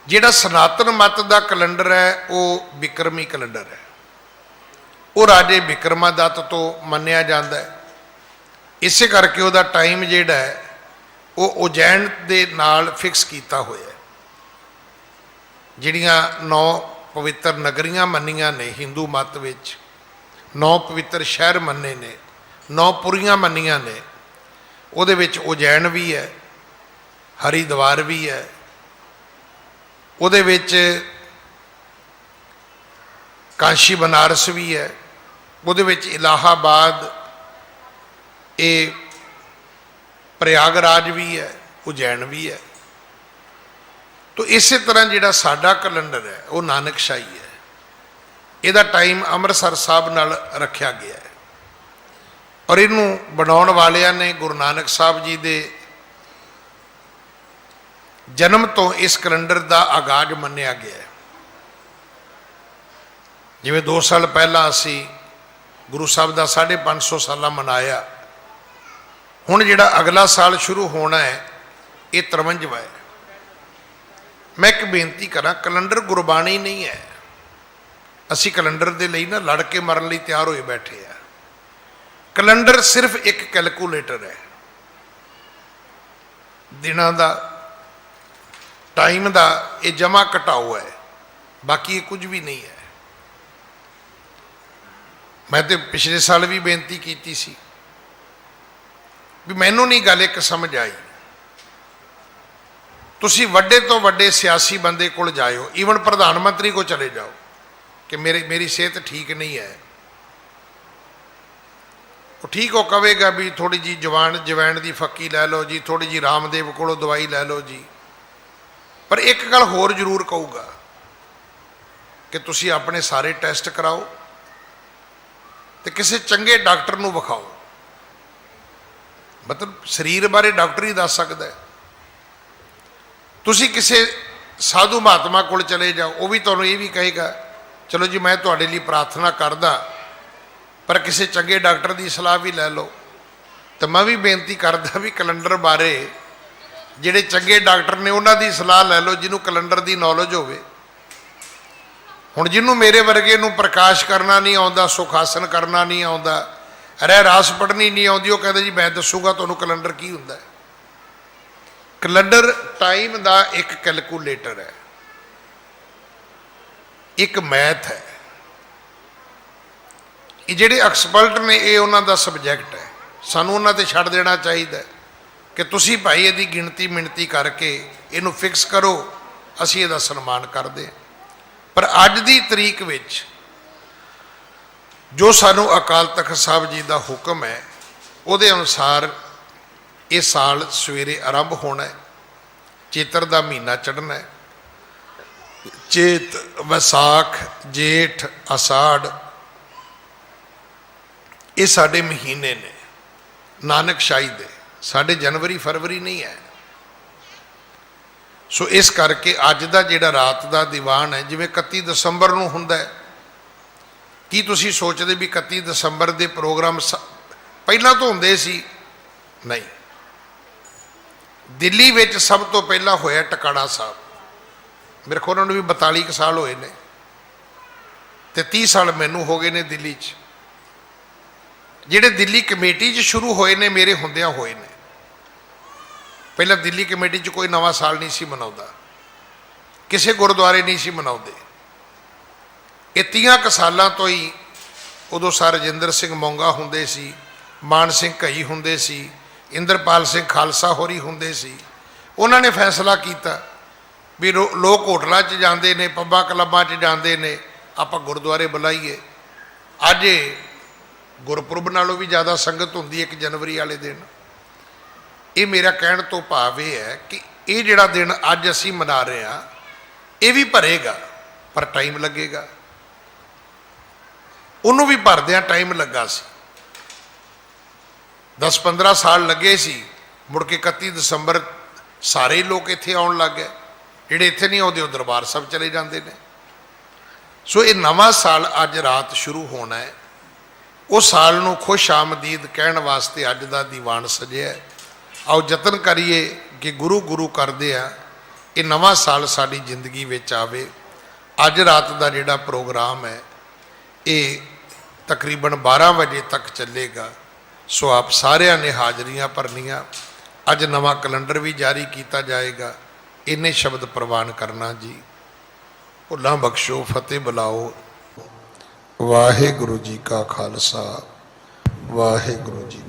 ਜਿਹੜਾ ਸਨਾਤਨ ਮਤ ਦਾ ਕੈਲੰਡਰ ਹੈ ਉਹ ਬਿਕਰਮੀ ਕੈਲੰਡਰ ਹੈ, ਉਹ ਰਾਜੇ ਬਿਕਰਮਾਦੱਤ ਤੋਂ ਮੰਨਿਆ ਜਾਂਦਾ ਹੈ। ਇਸੇ ਕਰਕੇ ਉਹਦਾ ਟਾਈਮ ਜਿਹੜਾ ਹੈ ਉਹ ਉਜੈਨ ਦੇ ਨਾਲ ਫਿਕਸ ਕੀਤਾ ਹੋਇਆ ਹੈ। ਜਿਹੜੀਆਂ 9 ਪਵਿੱਤਰ ਨਗਰੀਆਂ ਮੰਨੀਆਂ ਨੇ ਹਿੰਦੂ ਮਤ ਵਿੱਚ, 9 ਪਵਿੱਤਰ ਸ਼ਹਿਰ ਮੰਨੇ ਨੇ, 9 ਪੁਰੀਆਂ ਮੰਨੀਆਂ ਨੇ, ਉਹਦੇ ਵਿੱਚ ਉਜੈਨ ਵੀ ਹੈ, ਹਰੀਦਵਾਰ ਵੀ ਹੈ, ਉਹਦੇ ਵਿੱਚ ਕਾਸ਼ੀ ਬਨਾਰਸ ਵੀ ਹੈ, ਉਹਦੇ ਵਿੱਚ ਇਲਾਹਾਬਾਦ, ਇਹ ਪ੍ਰਯਾਗਰਾਜ ਵੀ ਹੈ, ਉਜੈਨ ਵੀ ਹੈ। ਤੋ ਇਸੇ ਤਰ੍ਹਾਂ ਜਿਹੜਾ ਸਾਡਾ ਕੈਲੰਡਰ ਹੈ ਉਹ ਨਾਨਕਸ਼ਾਹੀ ਹੈ। ਇਹਦਾ ਟਾਈਮ ਅੰਮ੍ਰਿਤਸਰ ਸਾਹਿਬ ਨਾਲ ਰੱਖਿਆ ਗਿਆ ਹੈ ਔਰ ਇਹਨੂੰ ਬਣਾਉਣ ਵਾਲਿਆਂ ਨੇ ਗੁਰੂ ਨਾਨਕ ਸਾਹਿਬ ਜੀ ਦੇ ਜਨਮ ਤੋਂ ਇਸ ਕੈਲੰਡਰ ਦਾ ਆਗਾਜ਼ ਮੰਨਿਆ ਗਿਆ ਹੈ। ਜਿਵੇਂ 2 ਸਾਲ ਪਹਿਲਾਂ ਅਸੀਂ ਗੁਰੂ ਸਾਹਿਬ ਦਾ 550 ਸਾਲਾ ਮਨਾਇਆ, ਹੁਣ ਜਿਹੜਾ ਅਗਲਾ ਸਾਲ ਸ਼ੁਰੂ ਹੋਣਾ ਹੈ ਇਹ 53ਵਾਂ ਹੈ। ਮੈਂ ਇੱਕ ਬੇਨਤੀ ਕਰਾਂ, ਕੈਲੰਡਰ ਗੁਰਬਾਣੀ ਨਹੀਂ ਹੈ। ਅਸੀਂ ਕੈਲੰਡਰ ਦੇ ਲਈ ਨਾ ਲੜ ਕੇ ਮਰਨ ਲਈ ਤਿਆਰ ਹੋਏ ਬੈਠੇ ਆ। ਕੈਲੰਡਰ ਸਿਰਫ ਇੱਕ ਕੈਲਕੂਲੇਟਰ ਹੈ, ਦਿਨਾਂ ਦਾ, ਟਾਈਮ ਦਾ ਇਹ ਜਮਾ ਘਟਾਓ ਹੈ, ਬਾਕੀ ਇਹ ਕੁਝ ਵੀ ਨਹੀਂ ਹੈ। ਮੈਂ ਤੇ ਪਿਛਲੇ ਸਾਲ ਵੀ ਬੇਨਤੀ ਕੀਤੀ ਸੀ ਵੀ ਮੈਨੂੰ ਨਹੀਂ ਗੱਲ ਇੱਕ ਸਮਝ ਆਈ। ਤੁਸੀਂ ਵੱਡੇ ਤੋਂ ਵੱਡੇ ਸਿਆਸੀ ਬੰਦੇ ਕੋਲ ਜਾਇਓ, ਈਵਨ ਪ੍ਰਧਾਨ ਮੰਤਰੀ ਕੋਲ ਚਲੇ ਜਾਓ ਕਿ ਮੇਰੀ ਸਿਹਤ ਠੀਕ ਨਹੀਂ ਹੈ, ਉਹ ਠੀਕ ਉਹ ਕਹੇਗਾ ਵੀ ਥੋੜੀ ਜੀ ਜਵੈਣ ਦੀ ਫੱਕੀ ਲੈ ਲਓ ਜੀ, ਥੋੜੀ ਜੀ ਰਾਮਦੇਵ ਕੋਲੋਂ ਦਵਾਈ ਲੈ ਲਓ ਜੀ। ਪਰ ਇੱਕ ਗੱਲ ਹੋਰ ਜ਼ਰੂਰ ਕਹੂਗਾ ਕਿ ਤੁਸੀਂ ਆਪਣੇ ਸਾਰੇ ਟੈਸਟ ਕਰਾਓ ਤੇ ਕਿਸੇ ਚੰਗੇ ਡਾਕਟਰ ਨੂੰ ਵਿਖਾਓ। ਮਤਲਬ ਸਰੀਰ ਬਾਰੇ ਡਾਕਟਰ ਹੀ ਦੱਸ ਸਕਦਾ ਹੈ। ਤੁਸੀਂ ਕਿਸੇ ਸਾਧੂ ਮਹਾਤਮਾ ਕੋਲ ਚਲੇ ਜਾਓ, ਉਹ ਵੀ ਤੁਹਾਨੂੰ ਇਹ ਵੀ ਕਹੇਗਾ ਚਲੋ ਜੀ ਮੈਂ ਤੁਹਾਡੇ ਲਈ ਪ੍ਰਾਰਥਨਾ ਕਰਦਾ, ਪਰ ਕਿਸੇ ਚੰਗੇ ਡਾਕਟਰ ਦੀ ਸਲਾਹ ਵੀ ਲੈ ਲਓ। ਤਾਂ ਮੈਂ ਵੀ ਬੇਨਤੀ ਕਰਦਾ ਵੀ ਕੈਲੰਡਰ ਬਾਰੇ ਜਿਹੜੇ ਚੰਗੇ ਡਾਕਟਰ ਨੇ ਉਹਨਾਂ ਦੀ ਸਲਾਹ ਲੈ ਲਓ, ਜਿਹਨੂੰ ਕੈਲੰਡਰ ਦੀ ਨੌਲੇਜ ਹੋਵੇ। ਹੁਣ ਜਿਹਨੂੰ ਮੇਰੇ ਵਰਗੇ ਨੂੰ ਪ੍ਰਕਾਸ਼ ਕਰਨਾ ਨਹੀਂ ਆਉਂਦਾ, ਸੁਖਾਸਨ ਕਰਨਾ ਨਹੀਂ ਆਉਂਦਾ, ਰਹਿ ਰਾਸ ਪੜ੍ਹਨੀ ਨਹੀਂ ਆਉਂਦੀ, ਉਹ ਕਹਿੰਦਾ ਜੀ ਮੈਂ ਦੱਸੂਗਾ ਤੁਹਾਨੂੰ ਕੈਲੰਡਰ ਕੀ ਹੁੰਦਾ ਹੈ। ਕੈਲੰਡਰ ਟਾਈਮ ਦਾ ਇੱਕ ਕੈਲਕੂਲੇਟਰ ਹੈ, ਇੱਕ ਮੈਥ ਹੈ। ਇਹ ਜਿਹੜੇ ਐਕਸਪਰਟ ਨੇ ਇਹ ਉਹਨਾਂ ਦਾ ਸਬਜੈਕਟ ਹੈ, ਸਾਨੂੰ ਉਹਨਾਂ ਤੇ ਛੱਡ ਦੇਣਾ ਚਾਹੀਦਾ ਕਿ ਤੁਸੀਂ ਭਾਈ ਇਹਦੀ ਗਿਣਤੀ ਮਿਣਤੀ ਕਰਕੇ ਇਹਨੂੰ ਫਿਕਸ ਕਰੋ, ਅਸੀਂ ਇਹਦਾ ਸਨਮਾਨ ਕਰਦੇ ਹਾਂ। ਪਰ ਅੱਜ ਦੀ ਤਰੀਕ ਵਿੱਚ ਜੋ ਸਾਨੂੰ ਅਕਾਲ ਤਖਤ ਸਾਹਿਬ ਜੀ ਦਾ ਹੁਕਮ ਹੈ ਉਹਦੇ ਅਨੁਸਾਰ ਇਹ ਸਾਲ ਸਵੇਰੇ ਆਰੰਭ ਹੋਣਾ ਹੈ। ਚੇਤਰ ਦਾ ਮਹੀਨਾ ਚੜ੍ਹਨਾ ਹੈ। ਚੇਤ, ਵਿਸਾਖ, ਜੇਠ, ਅਸਾੜ ਇਹ ਸਾਡੇ ਮਹੀਨੇ ਨੇ ਨਾਨਕਸ਼ਾਹੀ ਦੇ, ਸਾਡੇ ਜਨਵਰੀ ਫਰਵਰੀ ਨਹੀਂ ਹੈ। ਸੋ ਇਸ ਕਰਕੇ ਅੱਜ ਦਾ ਜਿਹੜਾ ਰਾਤ ਦਾ ਦੀਵਾਨ ਹੈ, ਜਿਵੇਂ 31 ਦਸੰਬਰ ਨੂੰ ਹੁੰਦਾ ਹੈ, ਕੀ ਤੁਸੀਂ ਸੋਚਦੇ ਵੀ 31 ਦਸੰਬਰ ਦੇ ਪ੍ਰੋਗਰਾਮ ਪਹਿਲਾਂ ਤੋਂ ਹੁੰਦੇ ਸੀ? ਨਹੀਂ। ਦਿੱਲੀ ਵਿੱਚ ਸਭ ਤੋਂ ਪਹਿਲਾਂ ਹੋਇਆ ਟਿਕਾਣਾ ਸਾਹਿਬ, ਮੇਰੇ ਖਿਆਲ ਉਹਨਾਂ ਨੂੰ ਵੀ 42 ਕੁ ਸਾਲ ਹੋਏ ਨੇ ਤੇ 30 ਸਾਲ ਮੈਨੂੰ ਹੋ ਗਏ ਨੇ ਦਿੱਲੀ 'ਚ। ਜਿਹੜੇ ਦਿੱਲੀ ਕਮੇਟੀ 'ਚ ਸ਼ੁਰੂ ਹੋਏ ਨੇ ਮੇਰੇ ਹੁੰਦਿਆਂ ਹੋਏ ਨੇ। ਪਹਿਲਾਂ ਦਿੱਲੀ ਕਮੇਟੀ 'ਚ ਕੋਈ ਨਵਾਂ ਸਾਲ ਨਹੀਂ ਸੀ ਮਨਾਉਂਦਾ, ਕਿਸੇ ਗੁਰਦੁਆਰੇ ਨਹੀਂ ਸੀ ਮਨਾਉਂਦੇ। ਇਹ 30 ਕੁ ਸਾਲਾਂ ਤੋਂ ਹੀ ਉਦੋਂ ਸਰ ਰਜਿੰਦਰ ਸਿੰਘ ਮੋਂਗਾ ਹੁੰਦੇ ਸੀ, ਮਾਨ ਸਿੰਘ ਘਈ ਹੁੰਦੇ ਸੀ, ਇੰਦਰਪਾਲ ਸਿੰਘ ਖਾਲਸਾ ਹੋਰੀ ਹੁੰਦੇ ਸੀ। ਉਹਨਾਂ ਨੇ ਫੈਸਲਾ ਕੀਤਾ ਵੀ ਲੋਕ ਹੋਟਲਾਂ 'ਚ ਜਾਂਦੇ ਨੇ, ਪੱਬਾਂ ਕਲੱਬਾਂ 'ਚ ਜਾਂਦੇ ਨੇ, ਆਪਾਂ ਗੁਰਦੁਆਰੇ ਬੁਲਾਈਏ। ਅੱਜ ਗੁਰਪੁਰਬ ਨਾਲੋਂ ਵੀ ਜ਼ਿਆਦਾ ਸੰਗਤ ਹੁੰਦੀ 1 ਜਨਵਰੀ ਵਾਲੇ ਦਿਨ। ਇਹ ਮੇਰਾ ਕਹਿਣ ਤੋਂ ਭਾਵ ਇਹ ਹੈ ਕਿ ਇਹ ਜਿਹੜਾ ਦਿਨ ਅੱਜ ਅਸੀਂ ਮਨਾ ਰਹੇ ਹਾਂ ਇਹ ਵੀ ਭਰੇਗਾ, ਪਰ ਟਾਈਮ ਲੱਗੇਗਾ। ਉਹਨੂੰ ਵੀ ਭਰਦਿਆਂ ਟਾਈਮ ਲੱਗਾ ਸੀ, 10-15 ਸਾਲ ਲੱਗੇ ਸੀ। ਮੁੜ ਕੇ 31 ਦਸੰਬਰ ਸਾਰੇ ਲੋਕ ਇੱਥੇ ਆਉਣ ਲੱਗ ਗਏ, ਜਿਹੜੇ ਇੱਥੇ ਨਹੀਂ ਆਉਂਦੇ ਉਹ ਦਰਬਾਰ ਸਾਹਿਬ ਚਲੇ ਜਾਂਦੇ ਨੇ। ਸੋ ਇਹ ਨਵਾਂ ਸਾਲ ਅੱਜ ਰਾਤ ਸ਼ੁਰੂ ਹੋਣਾ ਹੈ। ਉਸ ਸਾਲ ਨੂੰ ਖੁਸ਼ ਆਮਦੀਦ ਕਹਿਣ ਵਾਸਤੇ ਅੱਜ ਦਾ ਦੀਵਾਨ ਸਜਿਆ। ਆਓ ਯਤਨ ਕਰੀਏ ਕਿ ਗੁਰੂ ਗੁਰੂ ਕਰਦੇ ਆ ਇਹ ਨਵਾਂ ਸਾਲ ਸਾਡੀ ਜ਼ਿੰਦਗੀ ਵਿੱਚ ਆਵੇ। ਅੱਜ ਰਾਤ ਦਾ ਜਿਹੜਾ ਪ੍ਰੋਗਰਾਮ ਹੈ ਇਹ ਤਕਰੀਬਨ 12 ਵਜੇ ਤੱਕ ਚੱਲੇਗਾ। ਸੋ ਆਪ ਸਾਰਿਆਂ ਨੇ ਹਾਜ਼ਰੀਆਂ ਭਰਨੀਆਂ। ਅੱਜ ਨਵਾਂ ਕੈਲੰਡਰ ਵੀ ਜਾਰੀ ਕੀਤਾ ਜਾਏਗਾ। ਇੰਨੇ ਸ਼ਬਦ ਪ੍ਰਵਾਨ ਕਰਨਾ ਜੀ। ਭੁੱਲਾਂ ਬਖਸ਼ੋ, ਫਤਿਹ ਬੁਲਾਓ। ਵਾਹਿਗੁਰੂ ਜੀ ਕਾ ਖਾਲਸਾ, ਵਾਹਿਗੁਰੂ ਜੀ।